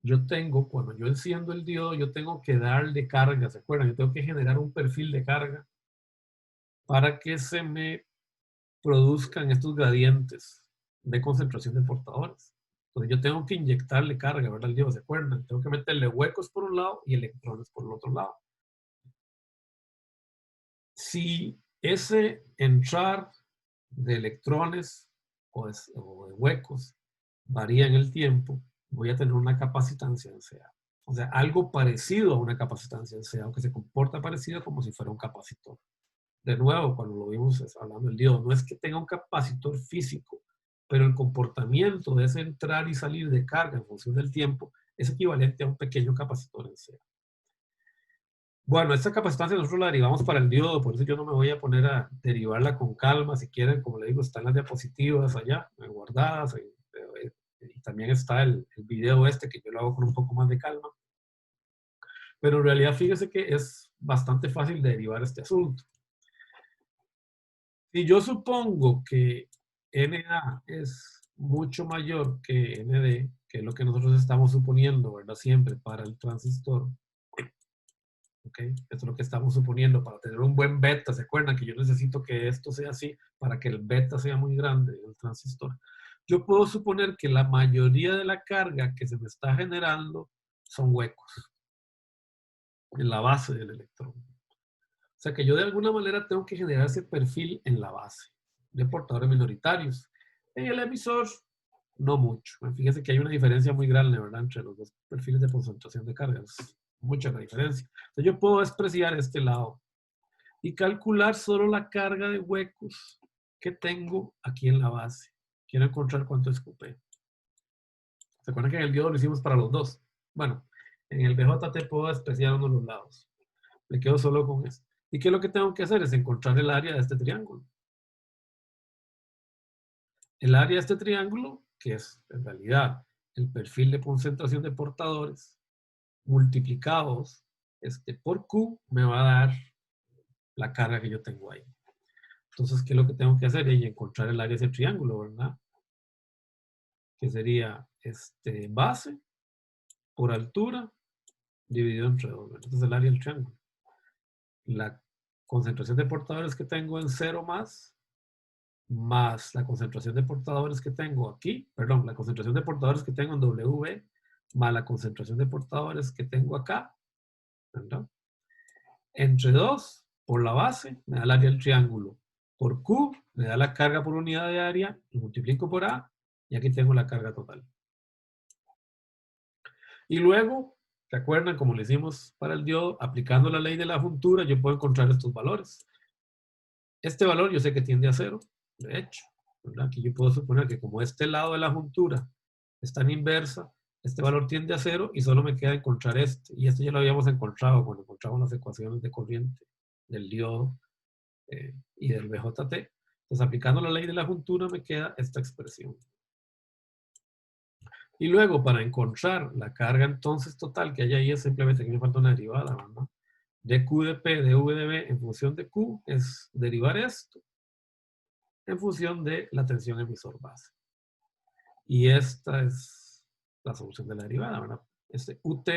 yo tengo, cuando yo enciendo el diodo, yo tengo que darle carga, ¿se acuerdan? Yo tengo que generar un perfil de carga para que se me produzcan estos gradientes de concentración de portadores. Entonces yo tengo que inyectarle carga, ¿verdad? Al diodo, ¿se acuerdan? Tengo que meterle huecos por un lado y electrones por el otro lado. Si ese entrar de electrones o de huecos varía en el tiempo, voy a tener una capacitancia en CA. O sea, algo parecido a una capacitancia en CA, aunque se comporta parecido como si fuera un capacitor. De nuevo, cuando lo vimos hablando del diodo, no es que tenga un capacitor físico, pero el comportamiento de ese entrar y salir de carga en función del tiempo es equivalente a un pequeño capacitor en CA. Bueno, esta capacitancia nosotros la derivamos para el diodo, por eso yo no me voy a poner a derivarla con calma. Si quieren, como le digo, están las diapositivas allá, guardadas, y también está el video este que yo lo hago con un poco más de calma. Pero en realidad fíjese que es bastante fácil de derivar este asunto. Si yo supongo que NA es mucho mayor que ND, que es lo que nosotros estamos suponiendo, ¿verdad? Siempre para el transistor, ¿ok? Esto es lo que estamos suponiendo para tener un buen beta. ¿Se acuerdan que yo necesito que esto sea así para que el beta sea muy grande, el transistor? Yo puedo suponer que la mayoría de la carga que se me está generando son huecos en la base del electrón. O sea que yo de alguna manera tengo que generar ese perfil en la base de portadores minoritarios. En el emisor, no mucho. Fíjense que hay una diferencia muy grande, ¿verdad? Entre los dos perfiles de concentración de cargas. Mucha la diferencia. Entonces yo puedo despreciar este lado y calcular solo la carga de huecos que tengo aquí en la base. Quiero encontrar cuánto es QP. ¿Se acuerdan que en el diodo lo hicimos para los dos? Bueno, en el BJT puedo despreciar uno de los lados. Me quedo solo con esto. ¿Y qué es lo que tengo que hacer? Es encontrar el área de este triángulo. El área de este triángulo, que es en realidad el perfil de concentración de portadores, multiplicados por Q, me va a dar la carga que yo tengo ahí. Entonces, ¿qué es lo que tengo que hacer? Y encontrar el área de ese triángulo, ¿verdad? Que sería base por altura dividido entre 2. Entonces, el área del triángulo. La concentración de portadores que tengo en 0 más la concentración de portadores que tengo aquí, perdón, la concentración de portadores que tengo en W, más la concentración de portadores que tengo acá, ¿verdad? Entre 2, por la base, me da el área del triángulo. Por Q, me da la carga por unidad de área, lo multiplico por A, y aquí tengo la carga total. Y luego, ¿se acuerdan? Como lo hicimos para el diodo, aplicando la ley de la juntura, yo puedo encontrar estos valores. Este valor yo sé que tiende a 0, de hecho, ¿verdad? Aquí yo puedo suponer que como este lado de la juntura está en inversa, este valor tiende a 0 y solo me queda encontrar este. Y este ya lo habíamos encontrado cuando encontramos las ecuaciones de corriente del diodo y del BJT. Entonces, aplicando la ley de la juntura me queda esta expresión. Y luego, para encontrar la carga entonces total que hay ahí, es simplemente que me falta una derivada, ¿verdad? De Q de P de V de B en función de Q es derivar esto en función de la tensión emisor base. Y esta es la solución de la derivada, ¿verdad? UT,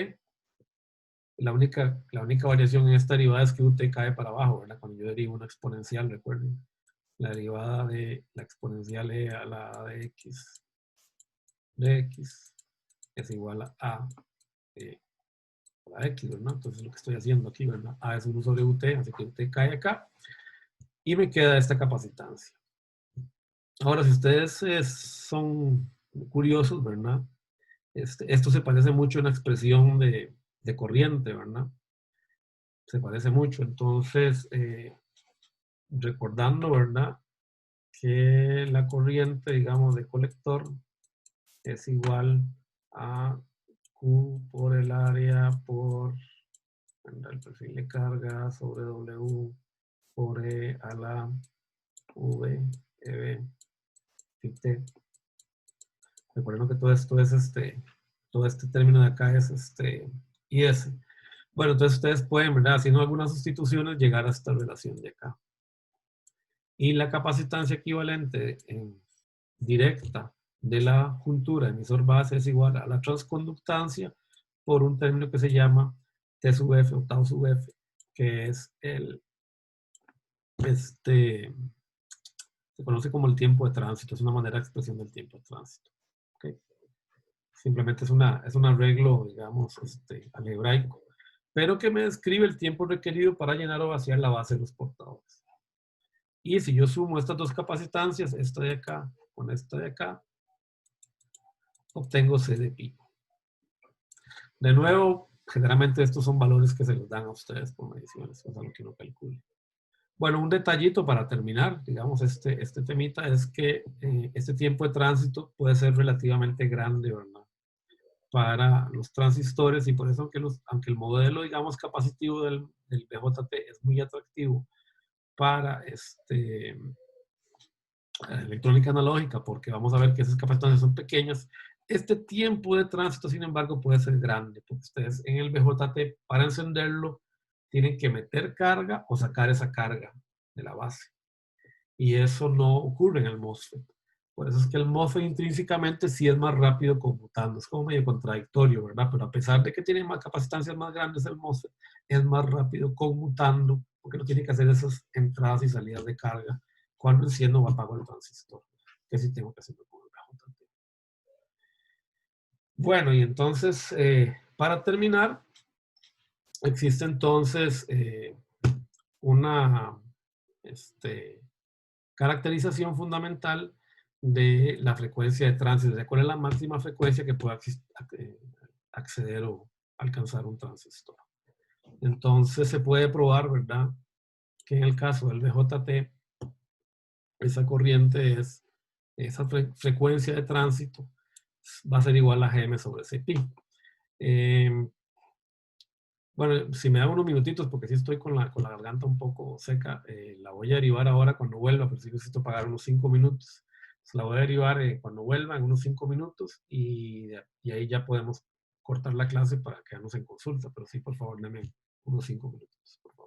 la única variación en esta derivada es que UT cae para abajo, ¿verdad? Cuando yo derivo una exponencial, recuerden, la derivada de la exponencial e a la A de X es igual a la X, ¿verdad? Entonces lo que estoy haciendo aquí, ¿verdad? A es 1 sobre UT, así que UT cae acá y me queda esta capacitancia. Ahora, si ustedes son curiosos, ¿verdad? Esto se parece mucho a una expresión de corriente, ¿verdad? Se parece mucho. Entonces, recordando, ¿verdad? Que la corriente, digamos, de colector es igual a Q por el área por el perfil de carga sobre W por E a la V, EB, T. Recuerden que todo esto es todo este término de acá es IS. Bueno, entonces ustedes pueden, ¿verdad? Haciendo algunas sustituciones, llegar a esta relación de acá. Y la capacitancia equivalente en directa de la juntura emisor base es igual a la transconductancia por un término que se llama T sub F o tau sub F, que es se conoce como el tiempo de tránsito, es una manera de expresión del tiempo de tránsito. ¿Okay? Simplemente es un arreglo, digamos, algebraico, pero que me describe el tiempo requerido para llenar o vaciar la base de los portadores. Y si yo sumo estas dos capacitancias, esta de acá con esta de acá, obtengo C de pi. De nuevo, generalmente estos son valores que se les dan a ustedes por mediciones, es algo que uno calcula. Bueno, un detallito para terminar, digamos, este temita es que este tiempo de tránsito puede ser relativamente grande, ¿verdad? Para los transistores, y por eso aunque el modelo, digamos, capacitivo del BJT es muy atractivo para electrónica analógica, porque vamos a ver que esas capacitancias son pequeñas, este tiempo de tránsito, sin embargo, puede ser grande, porque ustedes en el BJT, para encenderlo, tienen que meter carga o sacar esa carga de la base. Y eso no ocurre en el MOSFET. Por eso es que el MOSFET intrínsecamente sí es más rápido computando. Es como medio contradictorio, ¿verdad? Pero a pesar de que tiene más capacitancias más grandes el MOSFET, es más rápido conmutando, porque no tiene que hacer esas entradas y salidas de carga cuando enciendo o apago el transistor, que sí tengo que hacerlo con el BJT. Bueno, y entonces, para terminar, existe entonces una caracterización fundamental de la frecuencia de tránsito, de cuál es la máxima frecuencia que pueda acceder o alcanzar un transistor. Entonces se puede probar, ¿verdad?, que en el caso del BJT, esa corriente esa frecuencia de tránsito va a ser igual a Gm sobre Cpi. Bueno, si me dan unos minutitos, porque sí estoy con la garganta un poco seca, la voy a derivar ahora cuando vuelva, pero sí necesito pagar unos 5 minutos. Entonces, la voy a derivar cuando vuelva, en unos 5 minutos, y ahí ya podemos cortar la clase para quedarnos en consulta. Pero sí, por favor, denme unos 5 minutos, por favor.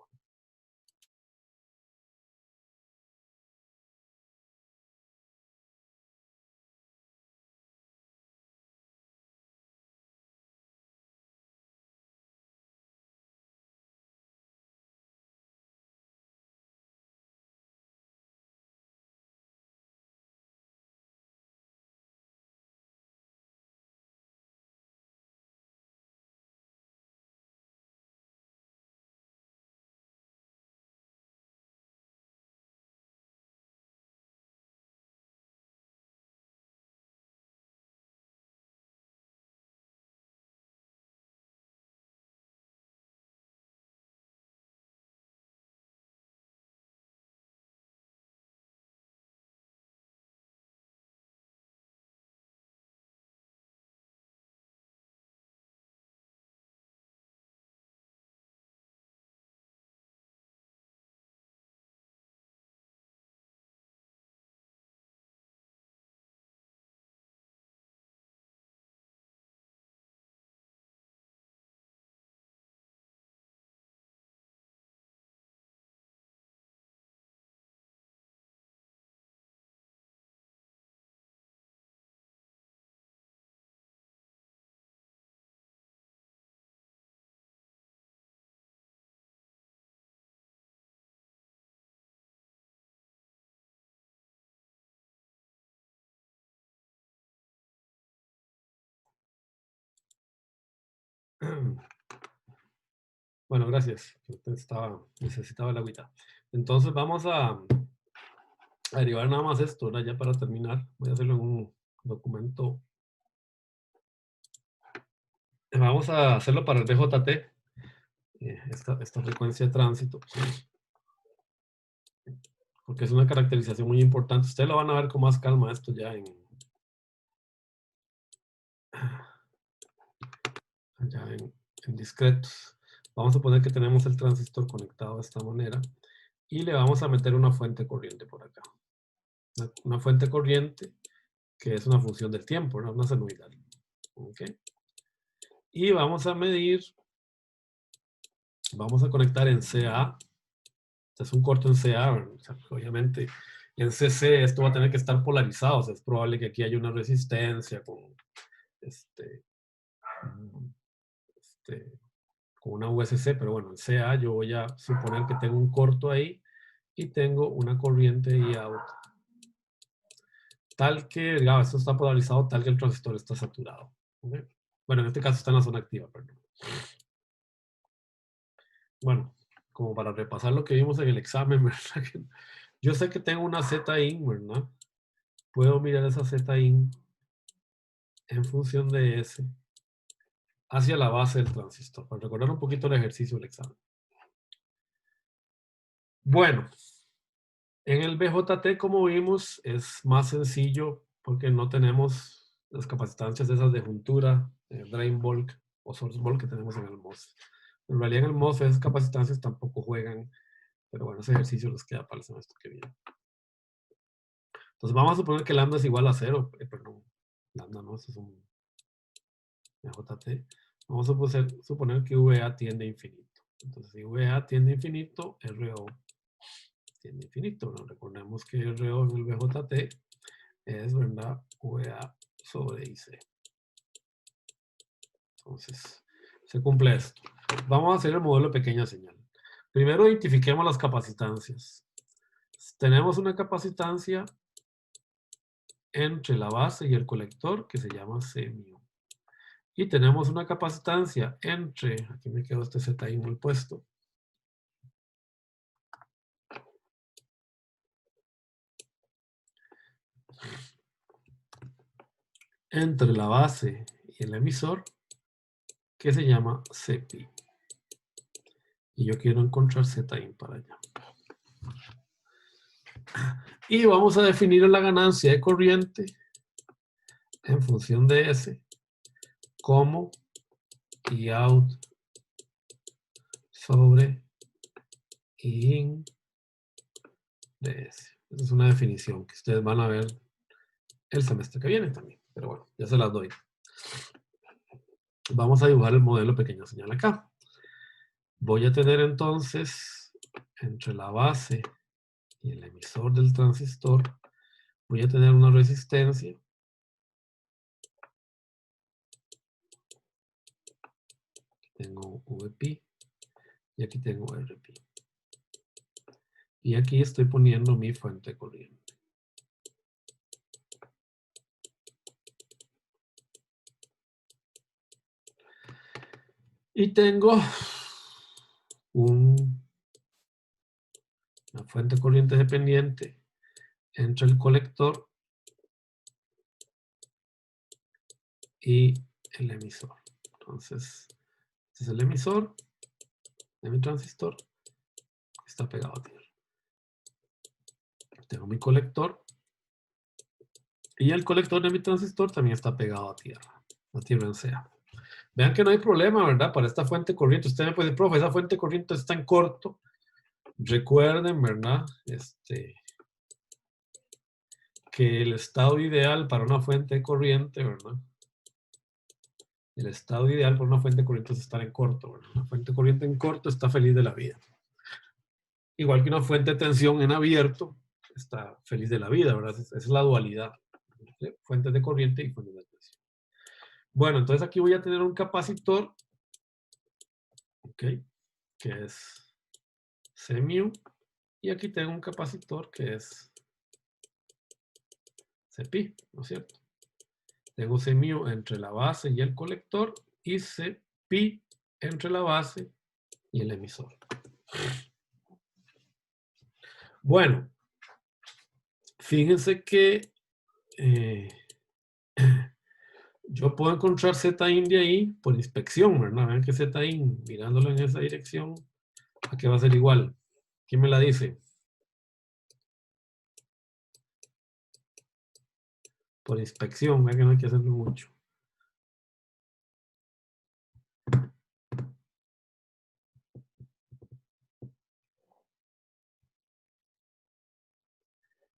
Bueno, gracias. Necesitaba la agüita. Entonces vamos a derivar nada más esto, ¿verdad? Ya para terminar. Voy a hacerlo en un documento. Vamos a hacerlo para el BJT. Esta frecuencia de tránsito. Porque es una caracterización muy importante. Ustedes lo van a ver con más calma esto ya en discretos. Vamos a poner que tenemos el transistor conectado de esta manera y le vamos a meter una fuente corriente por acá. Una fuente corriente que es una función del tiempo, ¿no? Una senoidal. ¿Okay? Y vamos a medir Vamos a conectar en CA. Este es un corto en CA, o sea, obviamente. En CC esto va a tener que estar polarizado. O sea, es probable que aquí haya una resistencia con con una USC, pero bueno, en CA yo voy a suponer que tengo un corto ahí y tengo una corriente I-out. Tal que, digamos, esto está polarizado, tal que el transistor está saturado. ¿Okay? Bueno, en este caso está en la zona activa, perdón. Bueno, como para repasar lo que vimos en el examen, ¿verdad? Yo sé que tengo una Z-in, ¿verdad? Puedo mirar esa Z-in en función de S hacia la base del transistor, para recordar un poquito el ejercicio del examen. Bueno, en el BJT, como vimos, es más sencillo porque no tenemos las capacitancias esas de juntura, drain bulk o source bulk que tenemos en el MOS. En realidad en el MOS esas capacitancias tampoco juegan, pero bueno, ese ejercicio les queda para el semestre que viene. Entonces vamos a suponer que lambda es igual a 0, perdón, lambda no, eso es un BJT. Vamos a suponer que VA tiende a infinito. Entonces si VA tiende a infinito, RO tiende a infinito. ¿No? Recordemos que RO en el BJT es, ¿verdad? VA sobre IC. Entonces, se cumple esto. Vamos a hacer el modelo de pequeña señal. Primero identifiquemos las capacitancias. Tenemos una capacitancia entre la base y el colector que se llama CMU. Y tenemos una capacitancia entre, aquí me quedó este Z ahí muy puesto, entre la base y el emisor, que se llama CPI. Y yo quiero encontrar Z-in para allá. Y vamos a definir la ganancia de corriente en función de S como I-out sobre I-in de S. Esa es una definición que ustedes van a ver el semestre que viene también. Pero bueno, ya se las doy. Vamos a dibujar el modelo pequeña señal acá. Voy a tener entonces, entre la base y el emisor del transistor, voy a tener una resistencia. Tengo VP y aquí tengo RP. Y aquí estoy poniendo mi fuente de corriente. Y tengo una fuente de corriente dependiente entre el colector y el emisor. Entonces, este es el emisor de mi transistor que está pegado a tierra. Tengo mi colector y el colector de mi transistor también está pegado a tierra en CA. Vean que no hay problema, ¿verdad? Para esta fuente de corriente. Usted me puede decir, profe, esa fuente de corriente está en corto. Recuerden, ¿verdad? Que el estado ideal para una fuente de corriente, ¿verdad? El estado ideal para una fuente de corriente es estar en corto, ¿verdad? Una fuente de corriente en corto está feliz de la vida. Igual que una fuente de tensión en abierto está feliz de la vida, ¿verdad? Esa es la dualidad. ¿Sí? Fuentes de corriente y fuentes de tensión. Bueno, entonces aquí voy a tener un capacitor, ¿ok? Que es CMU. Y aquí tengo un capacitor que es CPI, ¿no es cierto? Tengo CMU entre la base y el colector y CPI entre la base y el emisor. Bueno, fíjense que yo puedo encontrar Z-in de ahí por inspección, ¿verdad? Vean que Z-in, mirándolo en esa dirección, ¿a qué va a ser igual? ¿Quién me la dice? Por inspección, vean que no hay que hacerlo mucho.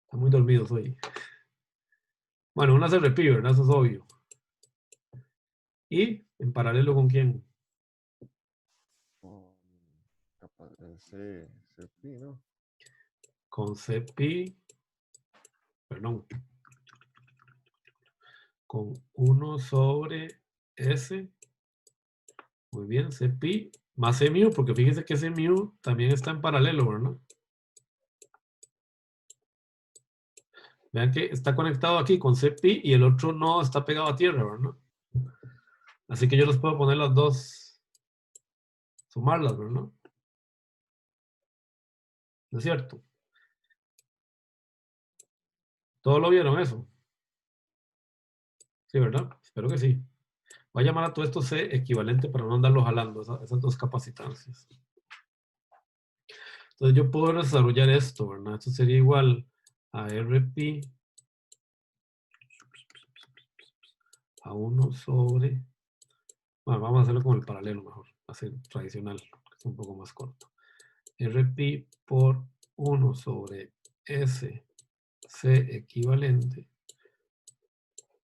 Están muy dormidos hoy. Bueno, una CRP, ¿verdad? Eso es obvio. ¿Y en paralelo con quién? CP, ¿no? Con CP, perdón, con 1 sobre S, muy bien, CP, más C mu, porque fíjense que C mu también está en paralelo, ¿verdad? Vean que está conectado aquí con CP y el otro no está pegado a tierra, ¿verdad? Así que yo les puedo poner las dos, sumarlas, ¿verdad? ¿No es cierto? ¿Todos lo vieron eso? Sí, ¿verdad? Espero que sí. Voy a llamar a todo esto C equivalente para no andarlo jalando, esas dos capacitancias. Entonces yo puedo desarrollar esto, ¿verdad? Esto sería igual a RP a 1 sobre... Bueno, vamos a hacerlo con el paralelo mejor, hacer tradicional, que es un poco más corto. RP por 1 sobre S, C equivalente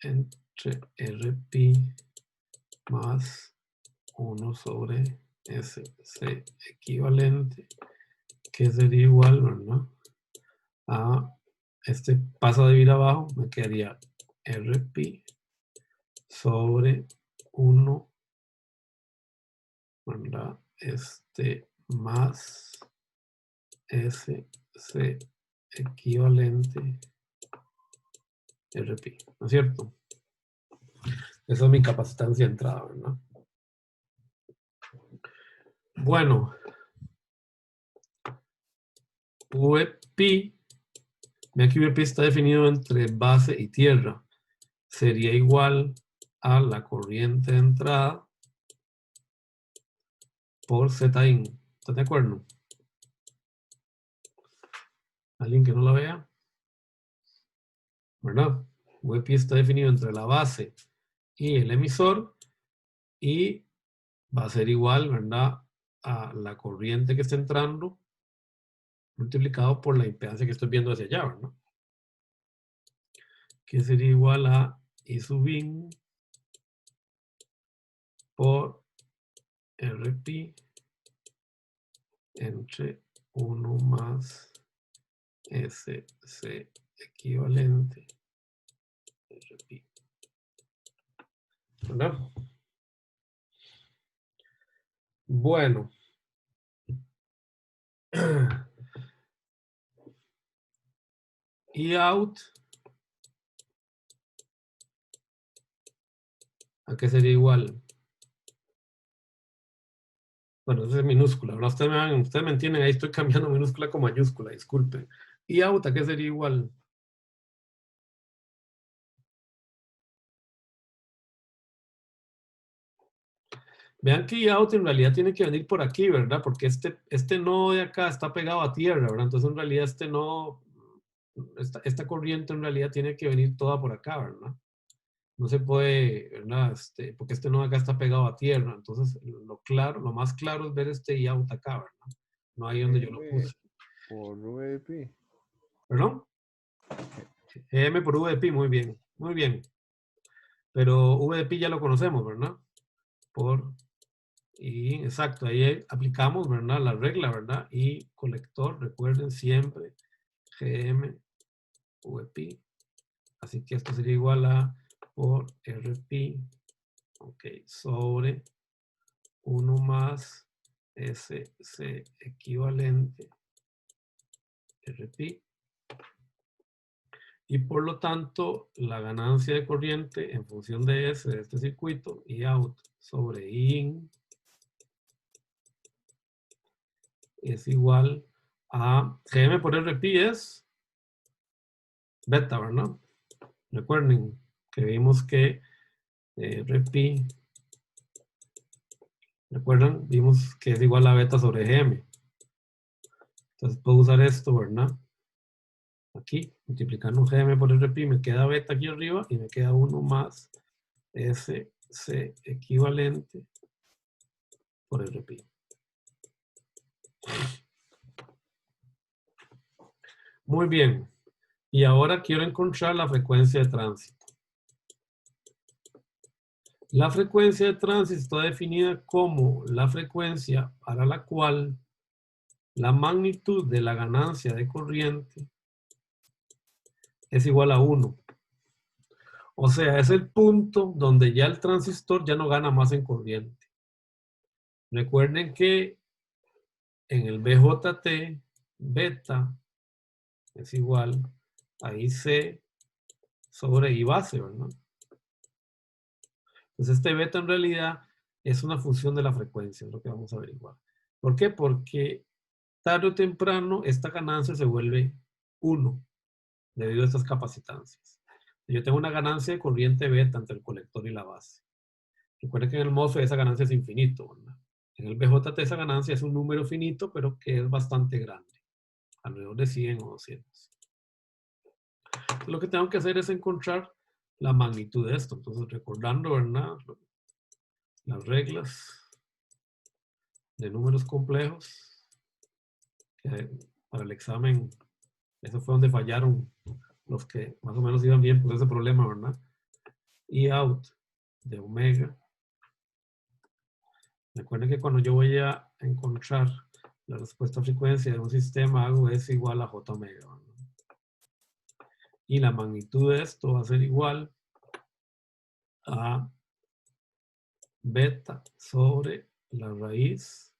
entre RP más 1 sobre S, C equivalente, que sería igual, ¿verdad? A este pasa de ir abajo, me quedaría RP sobre 1, ¿verdad? Más SC equivalente RP, ¿no es cierto? Esa es mi capacitancia de entrada, ¿verdad? Bueno, VP, vean que VP está definido entre base y tierra. Sería igual a la corriente de entrada por ZIN. ¿Estás de acuerdo? ¿Alguien que no la vea? ¿Verdad? VP está definido entre la base y el emisor y va a ser igual, ¿verdad? A la corriente que está entrando multiplicado por la impedancia que estoy viendo hacia allá, ¿verdad? Que sería igual a I sub in por RP entre 1 más SC equivalente RP. ¿Verdad? Bueno. Y out. ¿A qué sería igual? Bueno, eso es minúscula. Ahora ustedes me entienden, ahí estoy cambiando minúscula con mayúscula, disculpen. Y out, ¿a qué sería igual? Vean que out en realidad tiene que venir por aquí, ¿verdad? Porque este nodo de acá está pegado a tierra, ¿verdad? Entonces en realidad este nodo, esta corriente en realidad tiene que venir toda por acá, ¿verdad? No se puede, ¿verdad? Porque este nodo acá está pegado a tierra. Entonces lo más claro es ver este out acá, ¿verdad? No ahí donde yo lo puse. Por VP. ¿Perdón? M por VP, muy bien, muy bien. Pero VP ya lo conocemos, ¿verdad? Y exacto, ahí aplicamos, ¿verdad? La regla, ¿verdad? Y colector, recuerden siempre, GM, VP. Así que esto sería igual a por RP, ok, sobre 1 más SC equivalente RP. Y por lo tanto, la ganancia de corriente en función de S de este circuito, y out sobre in, es igual a GM por RP es beta, ¿verdad? Recuerden que vimos que RP, ¿recuerdan? Vimos que es igual a beta sobre GM. Entonces puedo usar esto, ¿verdad? Aquí, multiplicando GM por RP, me queda beta aquí arriba y me queda 1 más SC equivalente por RP. Muy bien. Y ahora quiero encontrar la frecuencia de tránsito. La frecuencia de tránsito está definida como la frecuencia para la cual la magnitud de la ganancia de corriente es igual a 1. O sea, es el punto donde ya el transistor ya no gana más en corriente. Recuerden que en el BJT, beta es igual a IC sobre I base, ¿verdad? Entonces este beta en realidad es una función de la frecuencia, es lo que vamos a averiguar. ¿Por qué? Porque tarde o temprano esta ganancia se vuelve 1 debido a estas capacitancias. Yo tengo una ganancia de corriente beta entre el colector y la base. Recuerden que en el MOSFET esa ganancia es infinito, ¿verdad? En el BJT esa ganancia es un número finito, pero que es bastante grande, alrededor de 100 o 200. Entonces, lo que tengo que hacer es encontrar la magnitud de esto. Entonces, recordando, ¿verdad? Las reglas de números complejos, que para el examen, eso fue donde fallaron los que más o menos iban bien por ese problema, ¿verdad? E out de omega. Recuerden que cuando yo voy a encontrar la respuesta a frecuencia de un sistema, hago S igual a J omega, ¿verdad? Y la magnitud de esto va a ser igual a beta sobre la raíz.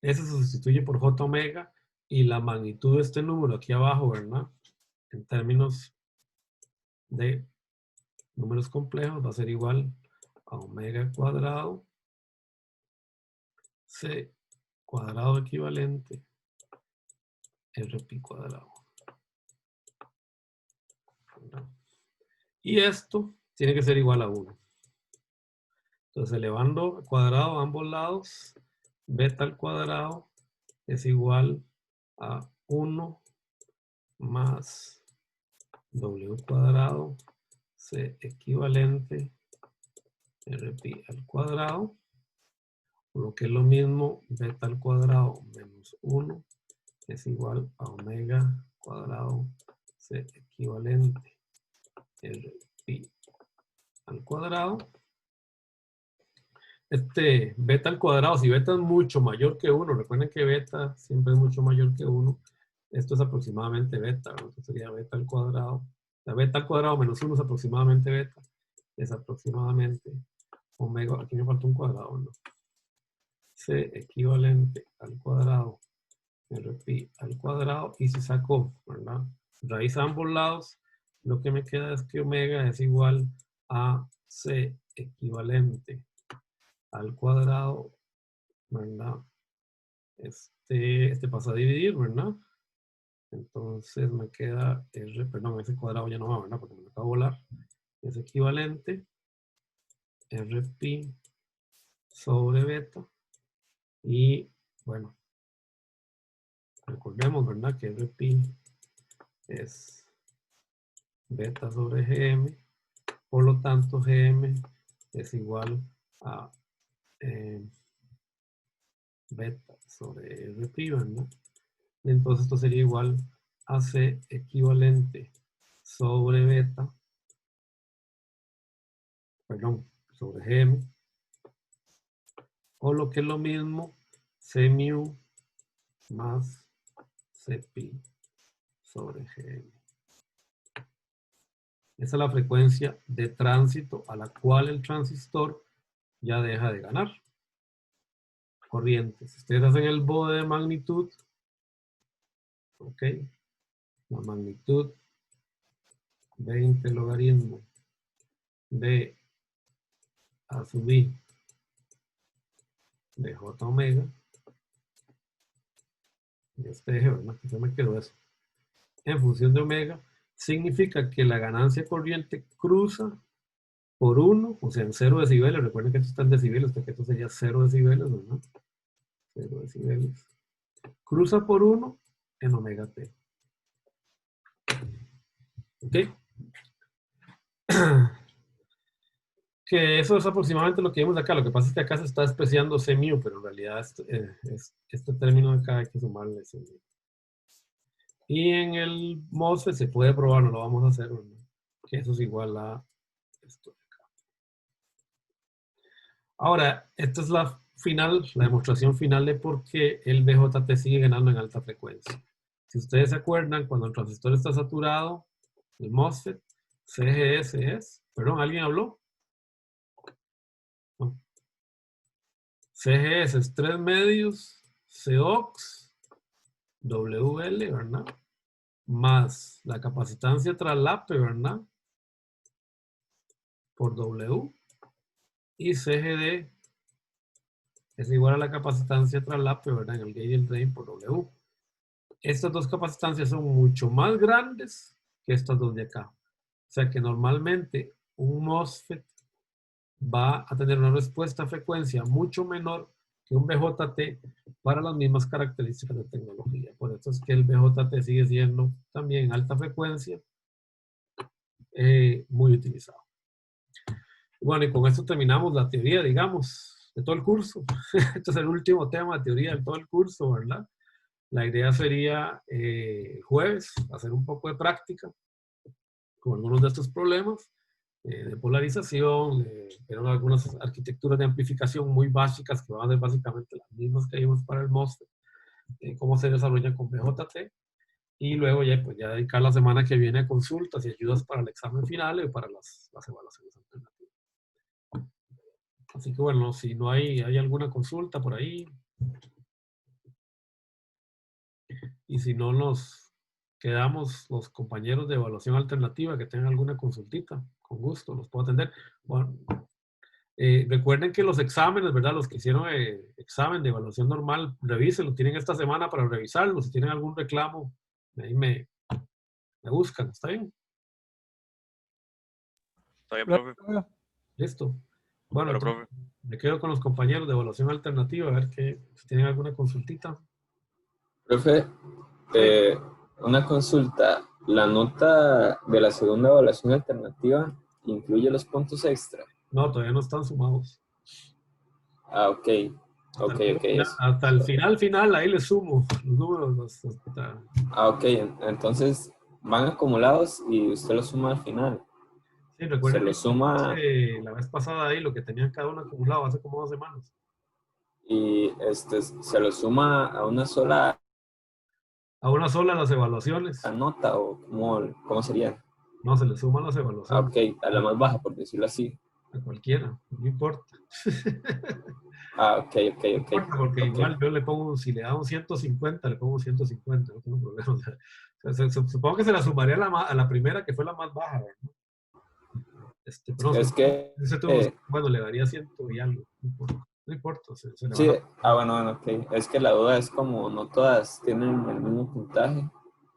S se sustituye por J omega y la magnitud de este número aquí abajo, ¿verdad? En términos de números complejos va a ser igual a omega cuadrado C cuadrado equivalente RP cuadrado. ¿Verdad? Y esto tiene que ser igual a 1. Entonces, elevando al cuadrado a ambos lados, beta al cuadrado es igual a 1 más W cuadrado C equivalente RP al cuadrado, por lo que es lo mismo, beta al cuadrado menos 1 es igual a omega cuadrado C equivalente RP al cuadrado. Este beta al cuadrado, si beta es mucho mayor que 1, recuerden que beta siempre es mucho mayor que 1, esto es aproximadamente beta, ¿no? Entonces sería beta al cuadrado, la beta al cuadrado menos 1 es aproximadamente beta, es aproximadamente omega, aquí me falta un cuadrado, ¿no? C equivalente al cuadrado, RP al cuadrado, y si saco, ¿verdad? Raíz a ambos lados, lo que me queda es que omega es igual a C equivalente al cuadrado, ¿verdad? Este pasa a dividir, ¿verdad? Entonces me queda R, perdón, ese cuadrado ya no va, ¿verdad? Porque me acaba de volar. Es equivalente RP sobre beta. Y bueno, recordemos, ¿verdad? Que RP es beta sobre GM. Por lo tanto, GM es igual a beta sobre RP, ¿verdad? Y entonces esto sería igual a C equivalente sobre beta, perdón, sobre GM, o lo que es lo mismo, C mu más Cp sobre GM. Esa es la frecuencia de tránsito a la cual el transistor ya deja de ganar corriente. Si ustedes hacen el bode de magnitud, ok, la magnitud 20 logaritmo de A sub I de J omega, y este eje, ¿verdad? Que se me quedó eso, en función de omega, significa que la ganancia corriente cruza por 1, o sea, en 0 decibeles. Recuerden que esto está en decibeles, porque esto sería 0 decibeles, ¿verdad? 0 decibeles. Cruza por 1 en omega t. ¿Ok? Que eso es aproximadamente lo que vemos acá. Lo que pasa es que acá se está despreciando C mu, pero en realidad este término de acá hay que sumarle C mu. Y en el MOSFET se puede probar, no lo vamos a hacer, ¿verdad? Que eso es igual a esto de acá. Ahora, esta es la final, la demostración final de por qué el BJT sigue ganando en alta frecuencia. Si ustedes se acuerdan, cuando el transistor está saturado, el MOSFET, CGS es, perdón, ¿alguien habló? No. CGS es 3 medios, COX, WL, ¿verdad? Más la capacitancia traslape, ¿verdad? Por W. Y CGD es igual a la capacitancia traslape, ¿verdad? En el gate y el drain por W. Estas dos capacitancias son mucho más grandes que estas dos de acá. O sea que normalmente un MOSFET va a tener una respuesta a frecuencia mucho menor que un BJT para las mismas características de tecnología. Por eso es que el BJT sigue siendo también alta frecuencia, muy utilizado. Bueno, y con esto terminamos la teoría, digamos, de todo el curso. Este es el último tema de teoría de todo el curso, ¿verdad? La idea sería el jueves hacer un poco de práctica con algunos de estos problemas de polarización, pero algunas arquitecturas de amplificación muy básicas que van a ser básicamente las mismas que vimos para el MOSFET, cómo se desarrollan con BJT, y luego ya, pues, ya dedicar la semana que viene a consultas y ayudas para el examen final y para las evaluaciones alternativas. Así que bueno, si no hay alguna consulta por ahí, y si no nos quedamos los compañeros de evaluación alternativa que tengan alguna consultita, con gusto los puedo atender. Bueno, recuerden que los exámenes, ¿verdad? Los que hicieron examen de evaluación normal, revísenlo, tienen esta semana para revisarlo. Si tienen algún reclamo, ahí me buscan, ¿está bien? Está bien, profe. Listo. Bueno, Claro, entonces, profe. me quedo con los compañeros de evaluación alternativa, a ver si tienen alguna consultita. Profe, una consulta. ¿La nota de la segunda evaluación alternativa incluye los puntos extra? No, todavía no están sumados. Ah, ok. Ok. Hasta el final, ahí le sumo los números. Ah, ok. Entonces van acumulados y usted los suma al final. Sí, Se recuerden los que suma la vez pasada ahí lo que tenían cada uno acumulado hace como 2 semanas. y se los suma a una sola A una sola las evaluaciones. nota o ¿cómo sería? No, se le suman las Ah, evaluaciones. ok. A la más baja, por decirlo así. A cualquiera, no importa. Ah, ok. No importa, porque Ok. igual yo le pongo, si le da un 150, le pongo 150, no tengo problema. O sea, supongo que se la sumaría a la primera, que fue la más baja, ¿verdad? Pero no, Es que, bueno, le daría 100 y algo, no importa, se le sí, van a... bueno, ok. Es que la duda es como no todas tienen el mismo puntaje.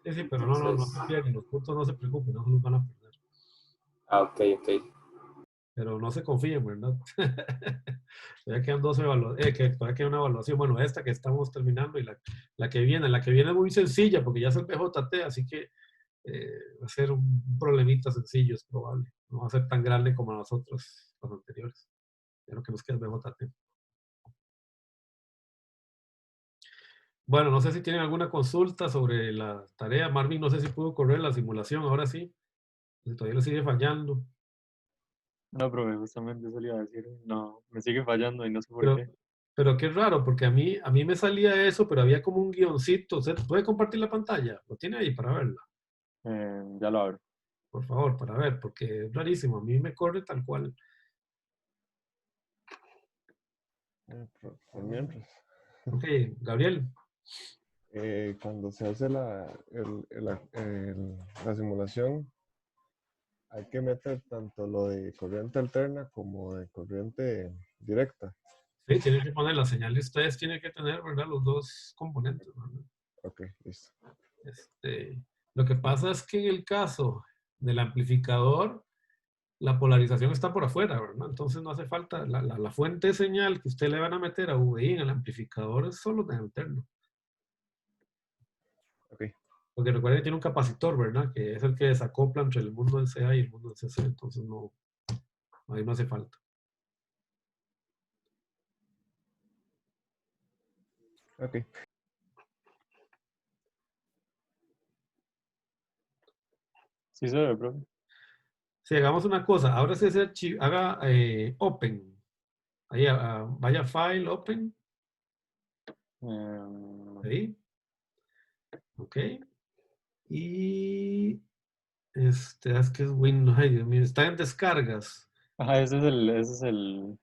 Sí, sí, pero no Entonces, se pierden, los puntos no se preocupen, no se los van a perder. ok. Pero no se confíen, ¿verdad? Todavía quedan todavía queda una evaluación. Bueno, esta que estamos terminando y la que viene. La que viene es muy sencilla porque ya es el BJT, así que va a ser un problemita sencillo, es probable. No va a ser tan grande como nosotros, los anteriores. Ya lo que nos queda es BJT. Bueno, no sé si tienen alguna consulta sobre la tarea. Marvin, no sé si pudo correr la simulación, ahora sí. Si todavía le sigue fallando. No, profe, justamente eso le iba a decir. No, me sigue fallando y no sé por Pero, qué. pero qué raro, porque a mí me salía eso, pero había como un guioncito. ¿Usted puede compartir la pantalla? Lo tiene ahí para verla, Ya lo abro. por favor, para ver, porque es rarísimo. A mí me corre tal cual. Por mientras, Ok, Gabriel. cuando se hace la simulación, hay que meter tanto lo de corriente alterna como de corriente directa. Sí, tiene que poner la señal de ustedes, tiene que tener, ¿verdad? Los dos componentes, ¿verdad? Ok, listo. Lo que pasa es que en el caso del amplificador, la polarización está por afuera, ¿verdad? Entonces no hace falta, la fuente de señal que usted le van a meter a VI en el amplificador es solo de alterno. Ok, Porque recuerden que tiene un capacitor, ¿verdad? Que es el que desacopla entre el mundo del CA y el mundo del CC, entonces no, ahí no hace falta. ok. Sí se ve, profe. Si hagamos una cosa, ahora se hace haga open Ahí, vaya File, Open. Ahí. Ok. Y es que es Windows. Ay, Dios mío, está en descargas. Ajá, ese es el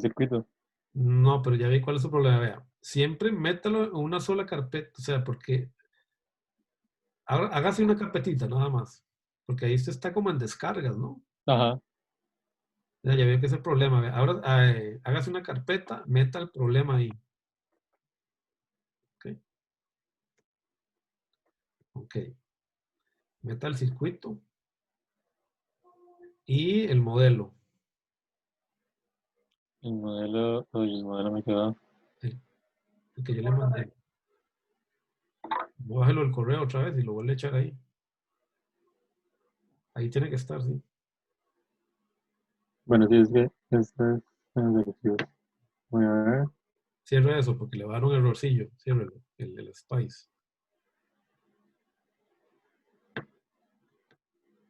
circuito. No, pero ya vi cuál es su problema. Vea, siempre métalo en una sola carpeta. O sea, porque hágase una carpetita nada más. Porque ahí usted está como en descargas, ¿no? Ajá. Ya veo que es el problema. Vea, ahora hágase una carpeta, meta el problema ahí. Ok. Ok. Meta el circuito y el modelo. El modelo me quedó. Sí, el que yo le mandé. Bájelo el correo otra vez y lo vuelve a echar ahí. Ahí tiene que estar, sí. Bueno, sí, es que este es el archivo. Voy a ver. Cierre eso porque le va a dar un errorcillo. Ciérrelo, el del Spice.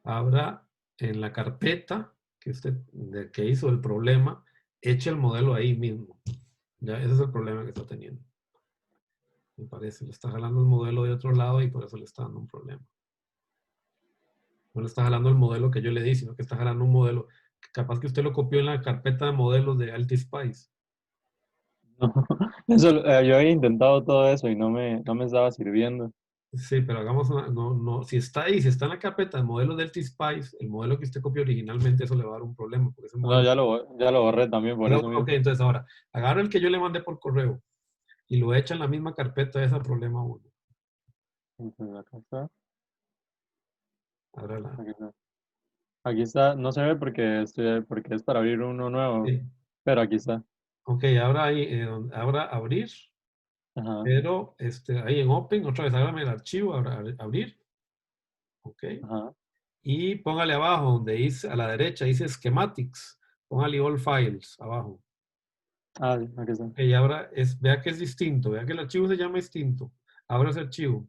Abra en la carpeta que hizo el problema, eche el modelo ahí mismo. Ya, ese es el problema que está teniendo. Me parece, le está jalando el modelo de otro lado y por eso le está dando un problema. No le está jalando el modelo que yo le di, sino que está jalando un modelo. Capaz que usted lo copió en la carpeta de modelos de Altispice. No, eso, yo había intentado todo eso y no me estaba sirviendo. Sí, pero hagamos no, si está ahí, si está en la carpeta de modelos de Altispice, el modelo que usted copió originalmente, eso le va a dar un problema, porque ese No, modelo. ya lo borré también por eso Ok, mismo. entonces ahora, agarra el que yo le mandé por correo y lo echa en la misma carpeta de ese problema 1. Entonces, acá está. Ábrala. Aquí está. Aquí está. No se ve porque es para abrir uno nuevo, Sí. pero aquí está. Ok, ahora ahí, ahora abrir, Ajá, pero ahí en Open, otra vez, ábrame el archivo, abrir. Ok. ajá. Y póngale abajo, donde dice, a la derecha dice Schematics. Póngale All Files abajo. Ah, sí, aquí está. Ok, y ahora vea que es distinto, vea que el archivo se llama distinto. Abra ese archivo.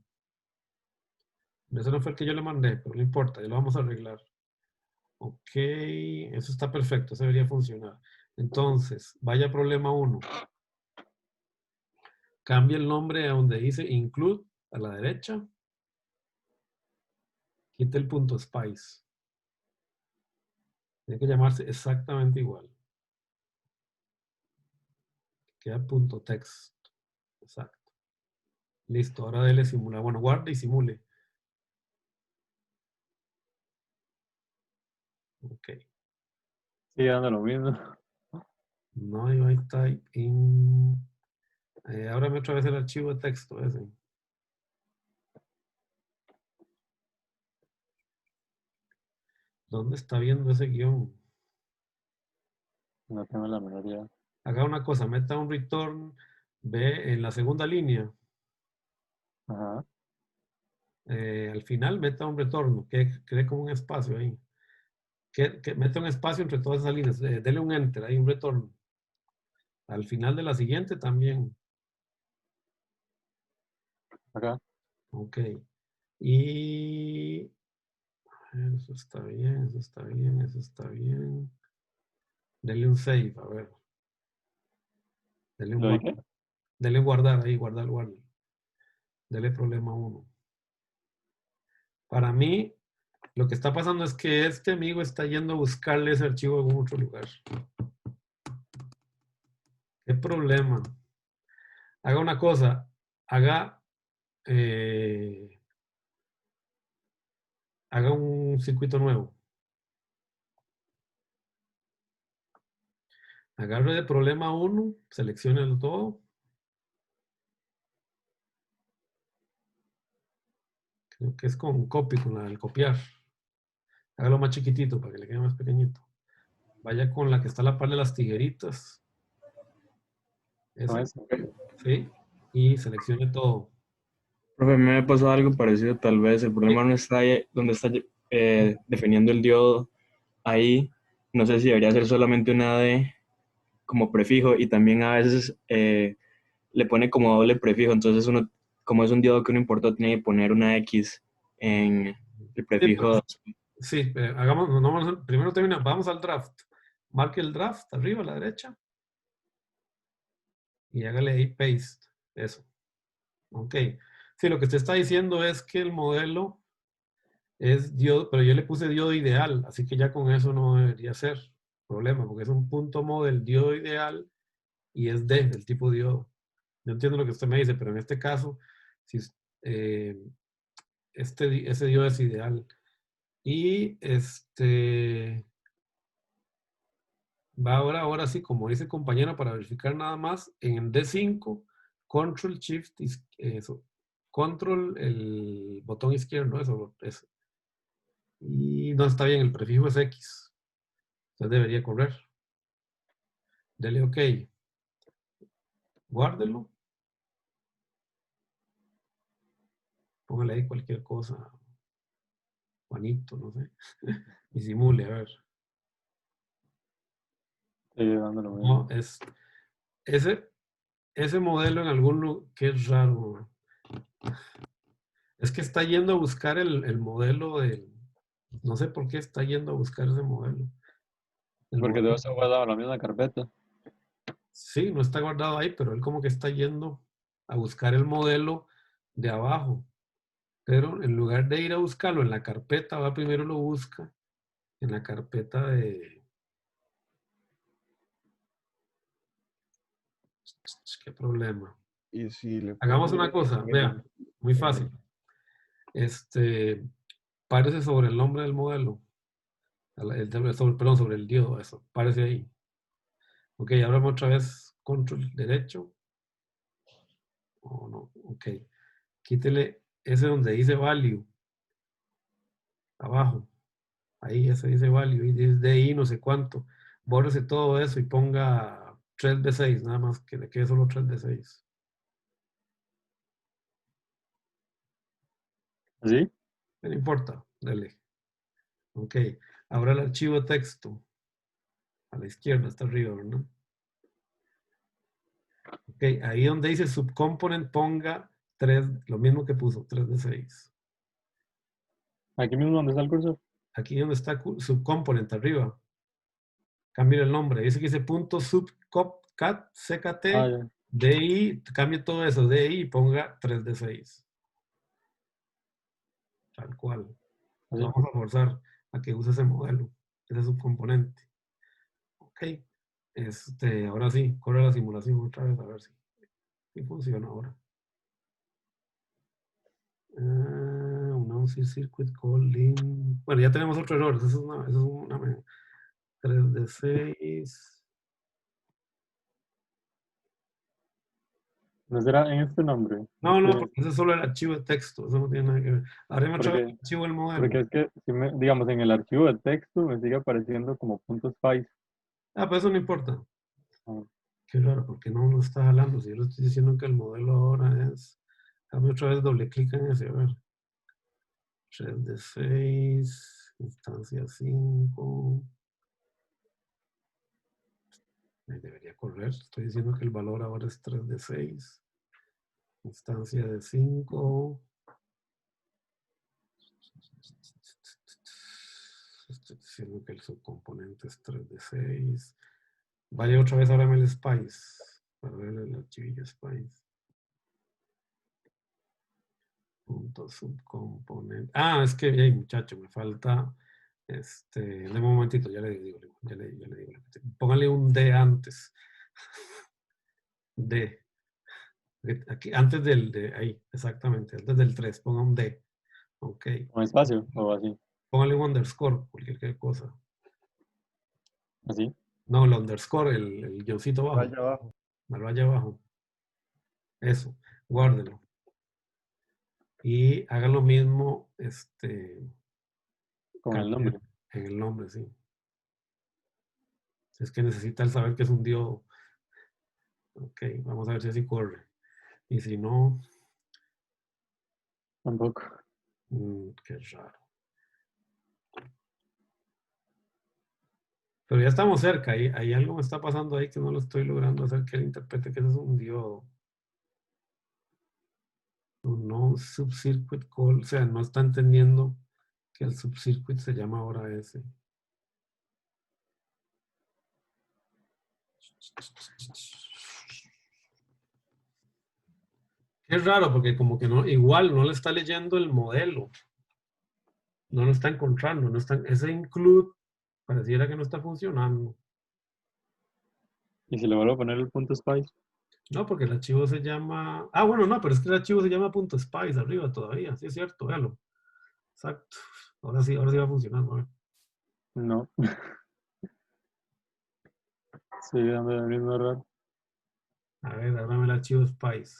Ese no fue el que yo le mandé, pero no importa, ya lo vamos a arreglar. Ok, eso está perfecto, eso debería funcionar. Entonces, vaya a problema 1. Cambie el nombre a donde dice Include, a la derecha. Quite el punto Spice. Tiene que llamarse exactamente igual. Queda punto text. Exacto. Listo, ahora dele simular. Bueno, guarde y simule. Ok. Sigue dando lo mismo. No, ahí type in. Ábrame otra vez el archivo de texto ese. ¿Dónde está viendo ese guión? No tengo la menor idea. Haga una cosa, meta un return, ve en la segunda línea. Ajá. Al final meta un retorno, que cree como un espacio ahí. Que meta un espacio entre todas esas líneas. Dele un enter, ahí un retorno. Al final de la siguiente también. Acá. Ok. Y eso está bien, eso está bien, eso está bien. Dele un save, a ver. Dele un ¿Lo dije? guardar. Dele guardar ahí, guardar. Dele problema 1. Para mí, lo que está pasando es que este amigo está yendo a buscarle ese archivo en otro lugar. ¿Qué problema? Haga una cosa, haga, haga un circuito nuevo. Agarre de problema 1, seleccione todo. Creo que es con copy, con el copiar. Hágalo más chiquitito para que le quede más pequeñito. Vaya con la que está a la par de las tigueritas. No Esa, es. sí. Y seleccione todo. Profe, me pasó algo parecido tal vez. El problema no está ahí donde está definiendo el diodo. Ahí no sé si debería ser solamente una D como prefijo y también a veces le pone como doble prefijo. Entonces uno, como es un diodo que uno importó, tiene que poner una X en el Sí, pues, prefijo. sí, hagamos, primero vamos al draft. marque el draft arriba a la derecha y hágale ahí paste. Eso. Ok. Sí, lo que usted está diciendo es que el modelo es diodo, pero yo le puse diodo ideal, así que ya con eso no debería ser problema, porque es un punto model diodo ideal y es D, del tipo diodo. Yo entiendo lo que usted me dice, pero en este caso, si eh, ese diodo es ideal. Y va ahora sí, como dice el compañero, para verificar nada más, en el D5, Control Shift, eso, Control, el botón izquierdo, eso. Y no está bien, el prefijo es X. Entonces debería correr. Dele OK. Guárdelo. Póngale ahí cualquier cosa. Juanito, no sé. Y simule, a ver. Estoy dándolo bien. No, es ese modelo en algún lugar, que es raro. Es que está yendo a buscar el modelo del, no sé por qué está yendo a buscar ese modelo. El Porque modelo- todo está guardado en la misma carpeta. sí, no está guardado ahí, pero él como que está yendo a buscar el modelo de abajo. Pero en lugar de ir a buscarlo en la carpeta, va primero lo busca en la carpeta de... ¿Qué problema? Y si le Hagamos pone una cosa, en vean, muy fácil. Párese sobre el nombre del modelo. Perdón, sobre el diodo, eso. Párese ahí. Ok, ahora otra vez control derecho. Oh, no, ok. Quítele ese donde dice value. Abajo. Ahí ese dice value. Y desde ahí no sé cuánto. Bórrese todo eso y ponga 3 de 6. Nada más que le quede solo 3 de 6. ¿Así? No importa. Dele. Ok. Ahora el archivo de texto. A la izquierda está arriba, ¿verdad? Ok. Ahí donde dice subcomponent ponga 3. Lo mismo que puso. 3 de 6. Aquí mismo donde está el cursor. Aquí donde está subcomponent arriba. Cambie el nombre. Dice que dice punto subcat, ckt, Ah, ya. di, cambie todo eso, di y ponga 3 de 6. Tal cual. Así. Vamos a forzar a que use ese modelo, ese subcomponente. Ok. Ahora sí, corre la simulación otra vez a ver si funciona ahora. Announcing circuit calling. Bueno, ya tenemos otro error. Eso es una 3 de 6. ¿No será en este nombre? No, no, Este, porque ese es solo el archivo de texto. Eso no tiene nada que ver. Haremos otra vez el porque, archivo del modelo. porque es que, si digamos, en el archivo de texto me sigue apareciendo como puntos .py. Pero eso no importa. Ah, Qué raro, porque no lo está jalando. Si yo le estoy diciendo que el modelo ahora es. Dame otra vez doble clic en ese, a ver. 3 de 6, instancia 5. Ahí debería correr. Estoy diciendo que el valor ahora es 3 de 6. Instancia de 5. Estoy diciendo que el subcomponente es 3 de 6. Vaya otra vez ahora el Spice. Para ver el archivillo Spice. Punto subcomponente. Es que, hey, muchacho, me falta. Deme un momentito, ya le digo. Póngale un D antes. D. Aquí, antes del D, ahí, exactamente. Antes del 3, ponga un D. Ok. ¿con espacio o así? Póngale un underscore, cualquier cosa. Así. No, el underscore, el guioncito abajo. raya abajo. La raya abajo. Eso, guárdelo. Y haga lo mismo, Con el nombre. en el nombre, sí. Si es que necesita el saber que es un diodo. Ok, vamos a ver si así corre. Y si no, Tampoco. qué raro. Pero ya estamos cerca, hay algo me está pasando ahí que no lo estoy logrando hacer que él interprete que ese es un diodo. No, subcircuit call, o sea, no está entendiendo que el subcircuit se llama ahora ese. Es raro porque como que no, igual no le está leyendo el modelo. No lo está encontrando. No está, ese include pareciera que no está funcionando. Y si le vuelvo a poner el punto spice. No, porque el archivo se llama... Ah, bueno, no, pero es que el archivo se llama .spice arriba todavía. Sí, es cierto, véalo. Exacto. Ahora sí va a funcionar. A ver. No. Sigue dando el mismo error. A ver, ábrame el archivo Spice.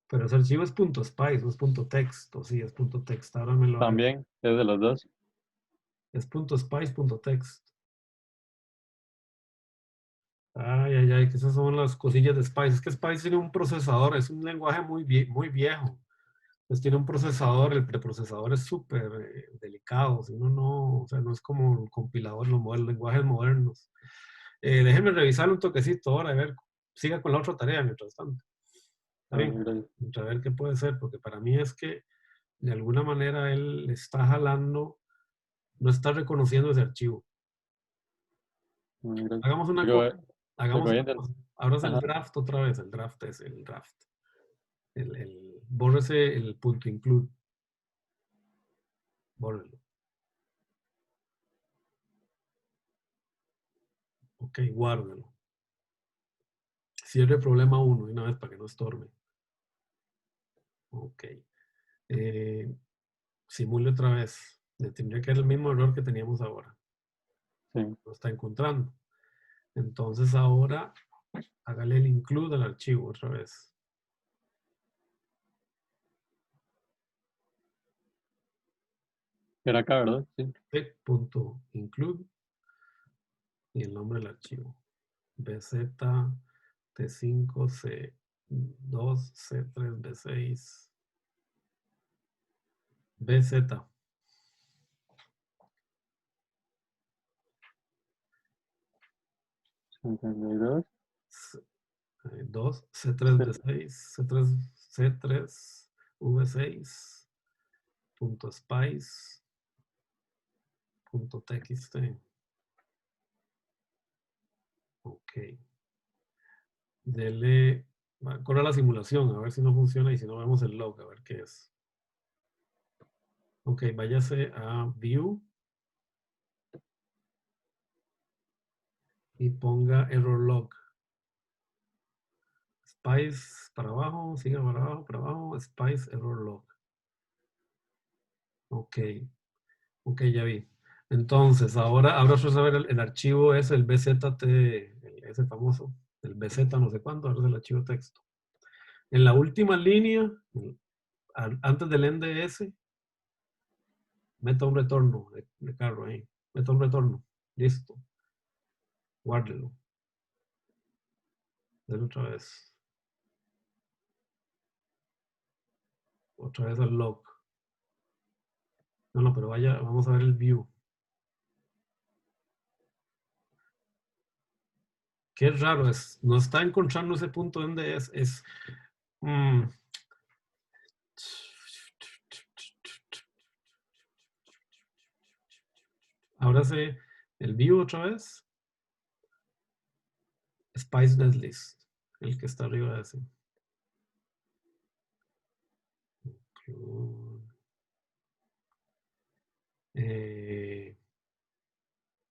Pero ese archivo es .spice, no es .text. O sí, es .text. Ábramelo. También, es de los dos. Es .spice.text. Ay, que esas son las cosillas de Spice. Es que Spice tiene un procesador, es un lenguaje muy viejo. Pues tiene un procesador, el preprocesador es súper delicado. Si uno no, o sea, no es como el compilador, los lenguajes modernos. Déjenme revisar un toquecito ahora, a ver, siga con la otra tarea mientras tanto. ¿Está bien? Gracias. A ver qué puede ser, porque para mí es que de alguna manera él está jalando, no está reconociendo ese archivo. Gracias. Hagamos una Digo, cosa. Hagamos voy a una intentar- cosa. Ábrase el Ajá. draft otra vez. El draft es el draft. Bórrese el punto include. Bórrelo. Ok, guárdalo. Cierre problema 1 de una vez para que no estorbe. Ok. Simule otra vez. Le tendría que dar el mismo error que teníamos ahora. Sí. Lo está encontrando. Entonces ahora hágale el include al archivo otra vez. Era acá, ¿verdad? Sí. Punto include y el nombre del archivo. BZ T5 C2 C3 B6 BZ. $52. 2 C3 B6 C3 V6 punto spice punto txt. Ok. Dele, corre la simulación a ver si no funciona y si no vemos el log a ver qué es. Ok, váyase a view y ponga error log. Spice para abajo, siga para abajo, Spice error log. Ok, ok, ya vi. Entonces, ahora vamos a ver el archivo es el BZT, ese famoso, el BZ no sé cuánto, ahora es el archivo texto. En la última línea, antes del NDS, meta un retorno de carro ahí. Meta un retorno. Listo. Guárdelo. Denle otra vez. Otra vez al log. No, pero vaya, vamos a ver el view. Qué raro es. No está encontrando ese punto NDS. Ahora sí, el view otra vez. Spice Netlist. El que está arriba de ese.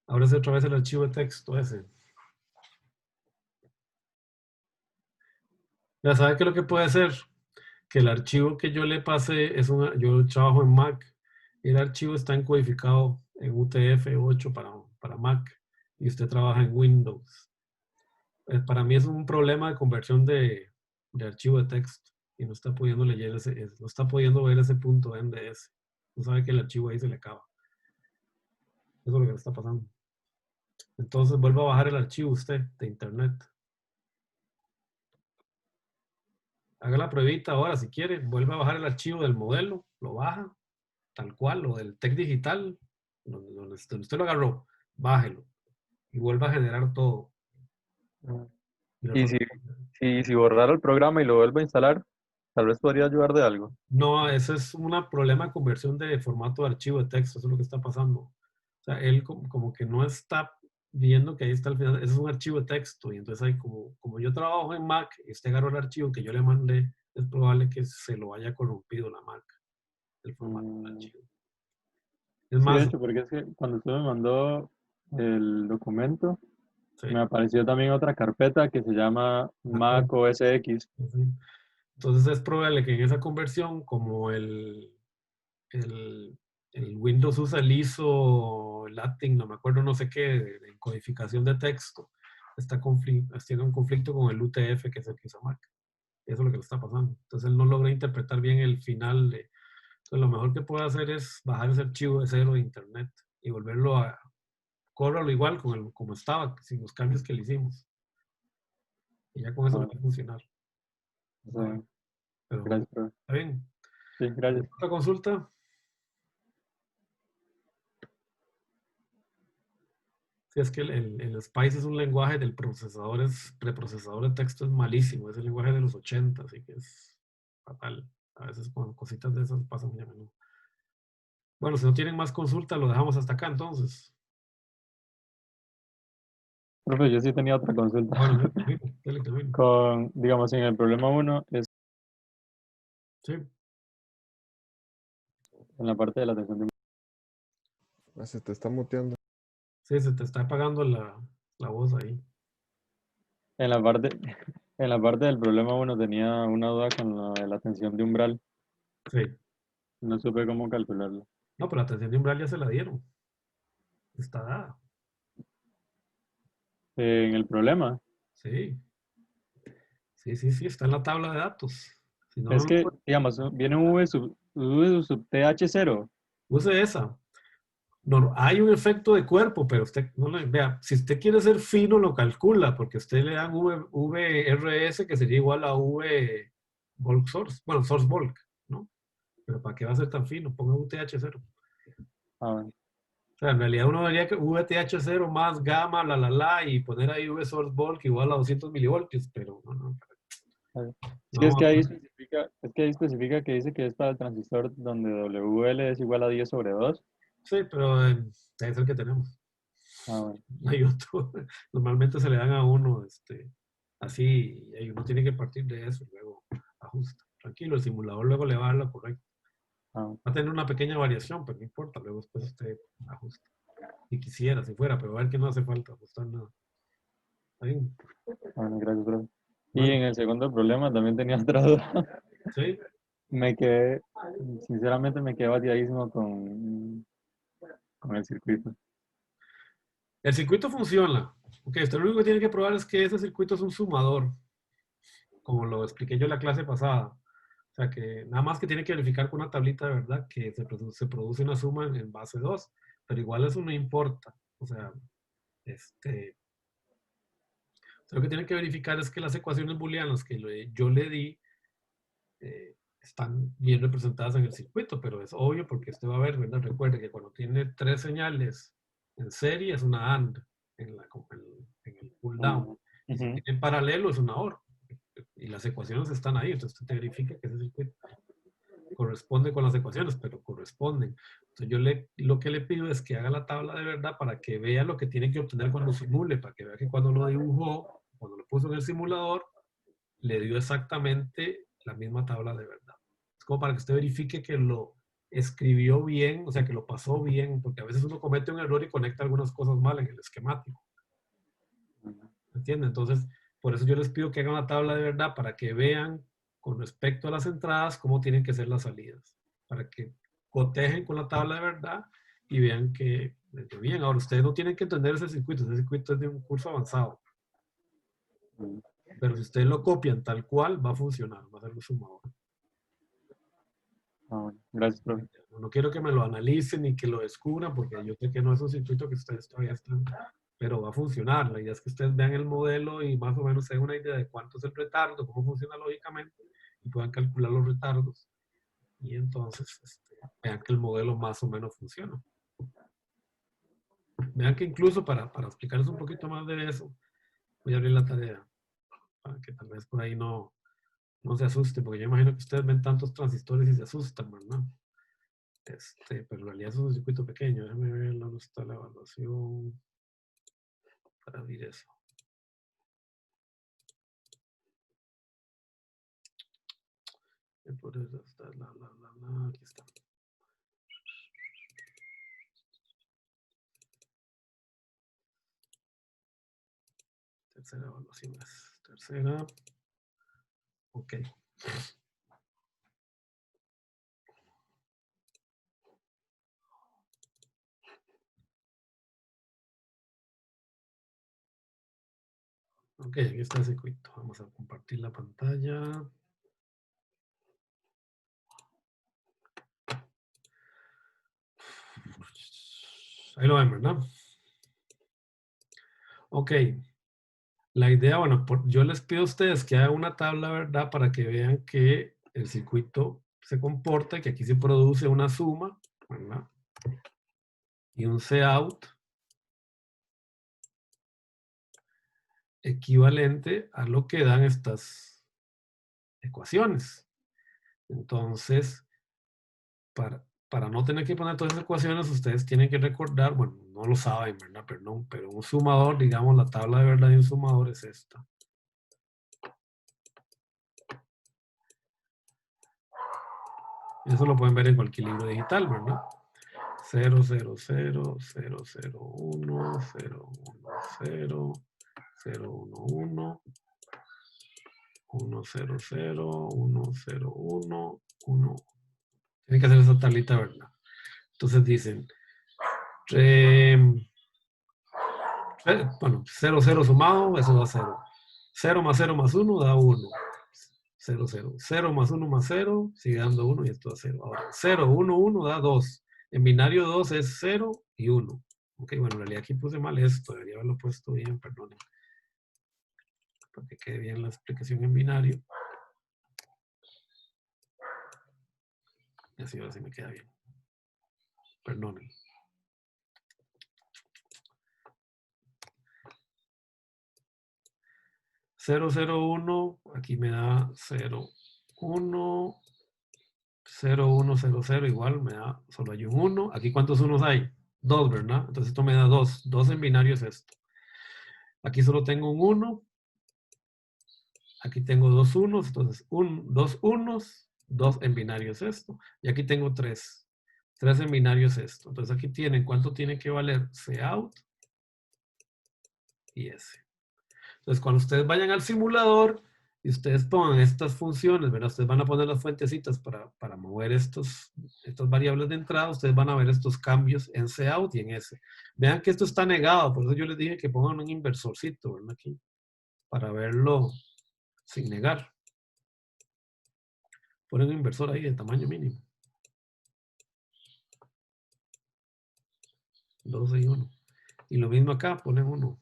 Ahora sí otra vez el archivo de texto ese. Ya sabe que lo que puede ser que el archivo que yo le pasé es yo trabajo en Mac. El archivo está encodificado en UTF-8 para Mac y usted trabaja en Windows. Para mí es un problema de conversión de archivo de texto y no está pudiendo leer no está pudiendo ver ese punto NDS. No sabe que el archivo ahí se le acaba. Eso es lo que le está pasando. Entonces vuelva a bajar el archivo usted de internet. Haga la pruebita ahora si quiere. Vuelve a bajar el archivo del modelo. Lo baja tal cual, lo del TEC digital, donde usted lo agarró, bájelo y vuelva a generar todo. Y si borrara el programa y lo vuelvo a instalar, tal vez podría ayudar de algo. No, ese es un problema de conversión de formato de archivo de texto, eso es lo que está pasando. sea, él como que no está viendo que ahí está al final, ese es un archivo de texto, y entonces ahí como yo trabajo en Mac, y usted agarró el archivo que yo le mandé, es probable que se lo haya corrompido la Mac, el formato del archivo. Es Sí, de más, hecho, porque es que cuando usted me mandó el documento, sí, me apareció también otra carpeta que se llama Mac OS X. sí. Entonces es probable que en esa conversión, como el Windows usa el ISO, Latin, no me acuerdo no sé qué, de codificación de texto, tiene un conflicto con el UTF, que es el que usa Mac. Eso es lo que le está pasando. Entonces él no logra interpretar bien el final. Entonces lo mejor que puede hacer es bajar ese archivo de cero de internet y volverlo a... Córralo igual como estaba, sin los cambios que le hicimos. Y ya con eso le Ah, va a funcionar. sí, Pero gracias, profe. está bien. Sí, gracias. ¿Otra consulta? Sí, es que el Spice es un lenguaje del procesador, preprocesador de texto es malísimo, es el lenguaje de los 80, así que es fatal. A veces con cositas de esas pasan muy a menudo. Bueno, si no tienen más consulta, lo dejamos hasta acá entonces. Profe, yo sí tenía otra consulta. Bueno, dale, termino. Con, digamos, en el problema 1 es Sí, en la parte de la atención de... Se te está muteando. sí, se te está apagando la voz ahí. En la parte, en la parte del problema 1 tenía una duda con lo de la tensión de umbral. Sí. No supe cómo calcularlo. No, pero la atención de umbral ya se la dieron. Está dada. En el problema Sí. Sí, está en la tabla de datos. Si no, es que, digamos, viene un V sub TH0. use esa. No, hay un efecto de cuerpo, pero usted no le vea. Si usted quiere ser fino, lo calcula, porque usted le dan VRS, que sería igual a V bulk source. Bueno, source bulk, ¿no? Pero ¿para qué va a ser tan fino? Ponga UTH-0. Ah, bueno. O sea, en realidad uno debería que VTH0 más gamma, y poner ahí V source bulk igual a 200 milivoltios, pero no. Sí, es No, que ahí especifica que dice que es para el transistor donde WL es igual a 10 sobre 2. sí, pero es el que tenemos. Ah, bueno. No hay otro. Normalmente se le dan a uno así, y uno tiene que partir de eso y luego ajusta. Tranquilo, el simulador luego le va a dar lo correcto. Ah, bueno. Va a tener una pequeña variación, pero no importa, luego después usted ajusta. Si quisiera, si fuera, pero va a ver que no hace falta ajustar nada. ¿Está bien? Bueno, gracias, profe. Y Bueno, en el segundo problema también tenía otra duda. sí. Me quedé, sinceramente me quedé bateadísimo con el circuito. El circuito funciona. Ok, usted lo único que tiene que probar es que ese circuito es un sumador, como lo expliqué yo en la clase pasada. O sea, que nada más que tiene que verificar con una tablita de verdad que se produce una suma en base 2, pero igual eso no importa. O sea, usted lo que tiene que verificar es que las ecuaciones booleanas que yo le di están bien representadas en el circuito, pero es obvio porque usted va a ver, ¿verdad? Recuerde que cuando tiene tres señales en serie es una AND en el pull down. Y si Ujú. tiene en paralelo es una OR. Y las ecuaciones están ahí, entonces usted te verifica que ese circuito corresponde con las ecuaciones, pero corresponden. Entonces lo que le pido es que haga la tabla de verdad para que vea lo que tiene que obtener cuando simule, para que vea que cuando lo dibujó, cuando lo puso en el simulador, le dio exactamente la misma tabla de verdad. Es como para que usted verifique que lo escribió bien, o sea, que lo pasó bien, porque a veces uno comete un error y conecta algunas cosas mal en el esquemático. ¿Entiende? Entonces, por eso yo les pido que hagan una tabla de verdad para que vean con respecto a las entradas cómo tienen que ser las salidas. Para que cotejen con la tabla de verdad y vean que bien. Ahora, ustedes no tienen que entender ese circuito es de un curso avanzado. Pero si ustedes lo copian tal cual, va a funcionar, va a ser un sumador. Ah, bueno. Gracias, profe. No quiero que me lo analicen ni que lo descubran, porque yo sé que no es un circuito que ustedes todavía están, pero va a funcionar. La idea es que ustedes vean el modelo y más o menos se den una idea de cuánto es el retardo, cómo funciona lógicamente, y puedan calcular los retardos. Y entonces vean que el modelo más o menos funciona. Vean que incluso para explicarles un poquito más de eso, voy a abrir la tarea, para que tal vez por ahí no se asusten, porque yo imagino que ustedes ven tantos transistores y se asustan, ¿verdad? Pero en realidad es un circuito pequeño. Déjame ver dónde está la evaluación para abrir eso. Por eso está aquí está. Tercera evaluación es tercera. Ok. Ok, aquí está el circuito. Vamos a compartir la pantalla. Ahí lo ven, ¿verdad? Ok. La idea, bueno, yo les pido a ustedes que hagan una tabla, ¿verdad? Para que vean que el circuito se comporta y que aquí se produce una suma, ¿verdad? Y un Cout equivalente a lo que dan estas ecuaciones. Entonces, para no tener que poner todas esas ecuaciones, ustedes tienen que recordar, bueno, no lo saben, ¿verdad? Perdón, pero un sumador, digamos, la tabla de verdad de un sumador es esta. Eso lo pueden ver en cualquier libro digital, ¿verdad? 0, 0, 0, 0, 0, 1, 0, 1, 0, 0, 1, 1, 1, 0, 0, 1, 0, 1, 1. Tienen que hacer esa tablita, ¿verdad? Entonces dicen, bueno, 0, 0 sumado, eso da 0. 0 más 1 da 1. 0, 0. 0 más 1 más 0, sigue dando 1 y esto da 0. Ahora, 0, 1, 1 da 2. En binario 2 es 0 y 1. Ok, bueno, en realidad aquí puse mal esto. Debería haberlo puesto bien, perdón. Para que quede bien la explicación en binario. Y así ahora sí me queda bien. Perdonen. Cero, 0, 1, aquí me da 0, 1, 0, 1, 0, 0, igual me da, solo hay un 1. Aquí, ¿cuántos unos hay? 2, ¿verdad? Entonces esto me da 2. 2 en binario es esto. Aquí solo tengo un 1. Aquí tengo 2 unos, entonces 2 unos, 2 en binario es esto. Y aquí tengo 3. 3 en binario es esto. Entonces aquí tienen, ¿cuánto tiene que valer Cout y S? Entonces cuando ustedes vayan al simulador y ustedes pongan estas funciones, ¿verdad? Ustedes van a poner las fuentecitas para mover estas variables de entrada, ustedes van a ver estos cambios en Cout y en S. Vean que esto está negado, por eso yo les dije que pongan un inversorcito, ¿verdad? Aquí, para verlo sin negar. Ponen un inversor ahí de tamaño mínimo. 12 y 1. Y lo mismo acá, ponen 1.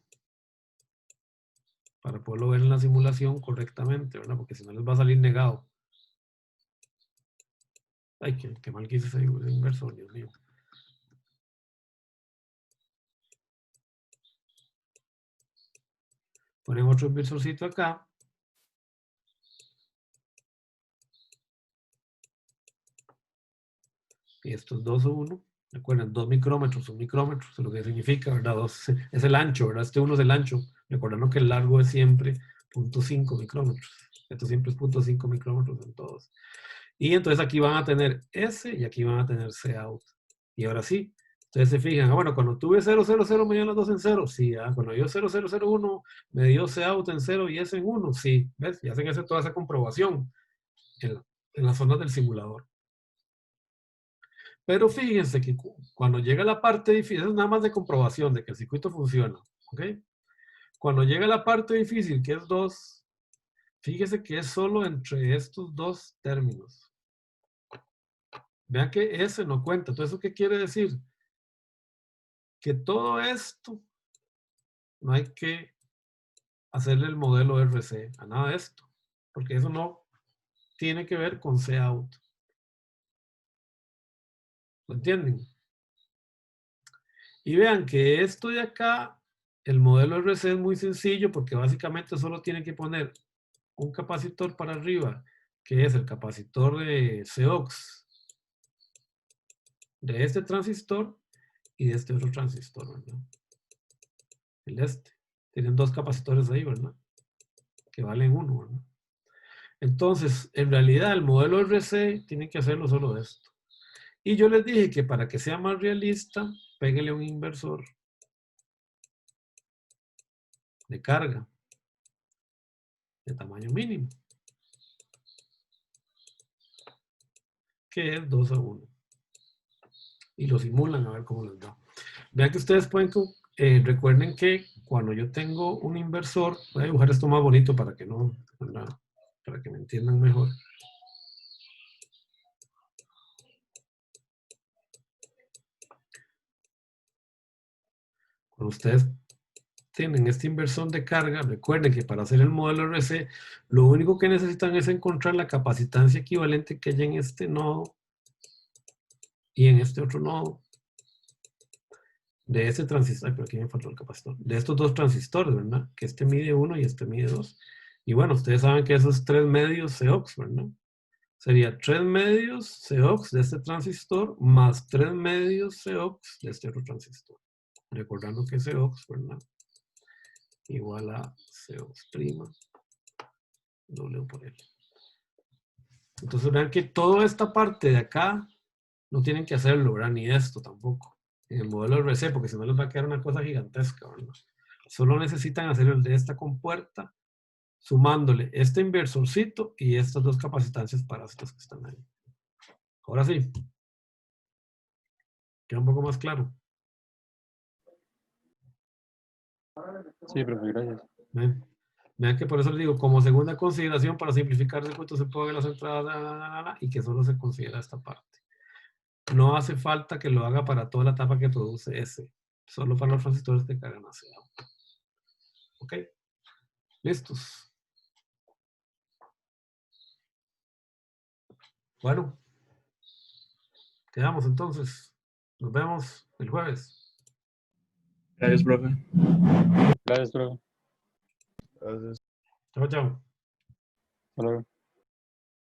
Para poderlo ver en la simulación correctamente, ¿verdad? Porque si no les va a salir negado. Ay, qué mal que hice ese inversor, Dios mío. Ponen otro inversorcito acá. Y estos 2 o 1. Recuerden, 2 micrómetros, 1 micrómetro, eso es lo que significa, ¿verdad? 2 es el ancho, ¿verdad? Este 1 es el ancho. Recordando que el largo es siempre 0.5 micrómetros. Esto siempre es 0.5 micrómetros en todos. Y entonces aquí van a tener S y aquí van a tener Cout. Y ahora sí, ustedes se fijan, bueno, cuando tuve 0, 0, 0 me dio las 2 en 0. Sí, cuando dio 0, 0, 0, 1 me dio Cout en 0 y S en 1. Sí, ¿ves? Y hacen toda esa comprobación en las zonas del simulador. Pero fíjense que cuando llega la parte difícil, es nada más de comprobación de que el circuito funciona. ¿Ok? Cuando llega la parte difícil, que es 2, fíjese que es solo entre estos dos términos. Vean que S no cuenta. Entonces, ¿eso qué quiere decir? Que todo esto no hay que hacerle el modelo RC a nada de esto, porque eso no tiene que ver con Cout. ¿Lo entienden? Y vean que esto de acá, el modelo RC es muy sencillo porque básicamente solo tiene que poner un capacitor para arriba, que es el capacitor de Cox, de este transistor y de este otro transistor, ¿verdad? El de este. Tienen dos capacitores ahí, ¿verdad? Que valen 1, ¿verdad? Entonces, en realidad, el modelo RC tiene que hacerlo solo de esto. Y yo les dije que para que sea más realista, péguele un inversor de carga de tamaño mínimo, que es 2:1. Y lo simulan a ver cómo les da. Vean que ustedes pueden, recuerden que cuando yo tengo un inversor, voy a dibujar esto más bonito para que no, ¿verdad? Para que me entiendan mejor. Cuando ustedes tienen este inversor de carga, recuerden que para hacer el modelo RC, lo único que necesitan es encontrar la capacitancia equivalente que haya en este nodo y en este otro nodo de este transistor. Ay, pero aquí me faltó el capacitor. De estos dos transistores, ¿verdad? Que este mide 1 y este mide 2. Y bueno, ustedes saben que esos 3 medios Cox, ¿verdad? Sería 3 medios Cox de este transistor más 3 medios Cox de este otro transistor. Recordando que Cox, ¿verdad? Igual a Cox prima W por L. Entonces vean que toda esta parte de acá no tienen que hacerlo, ¿verdad? Ni esto tampoco. En el modelo RC, porque si no les va a quedar una cosa gigantesca, ¿verdad? Solo necesitan hacer el de esta compuerta, sumándole este inversorcito y estas dos capacitancias parásitas que están ahí. Ahora sí. Queda un poco más claro. Sí, profe, gracias. Vean que por eso les digo, como segunda consideración, para simplificar el cuento se puede ver las entradas y que solo se considera esta parte. No hace falta que lo haga para toda la etapa que produce S. Solo para los transistores que cargan hacia abajo. ¿Ok? ¿Listos? Bueno. Quedamos entonces. Nos vemos el jueves. Gracias, profe. Gracias, profe. Entonces, Chao, chao. Hasta luego.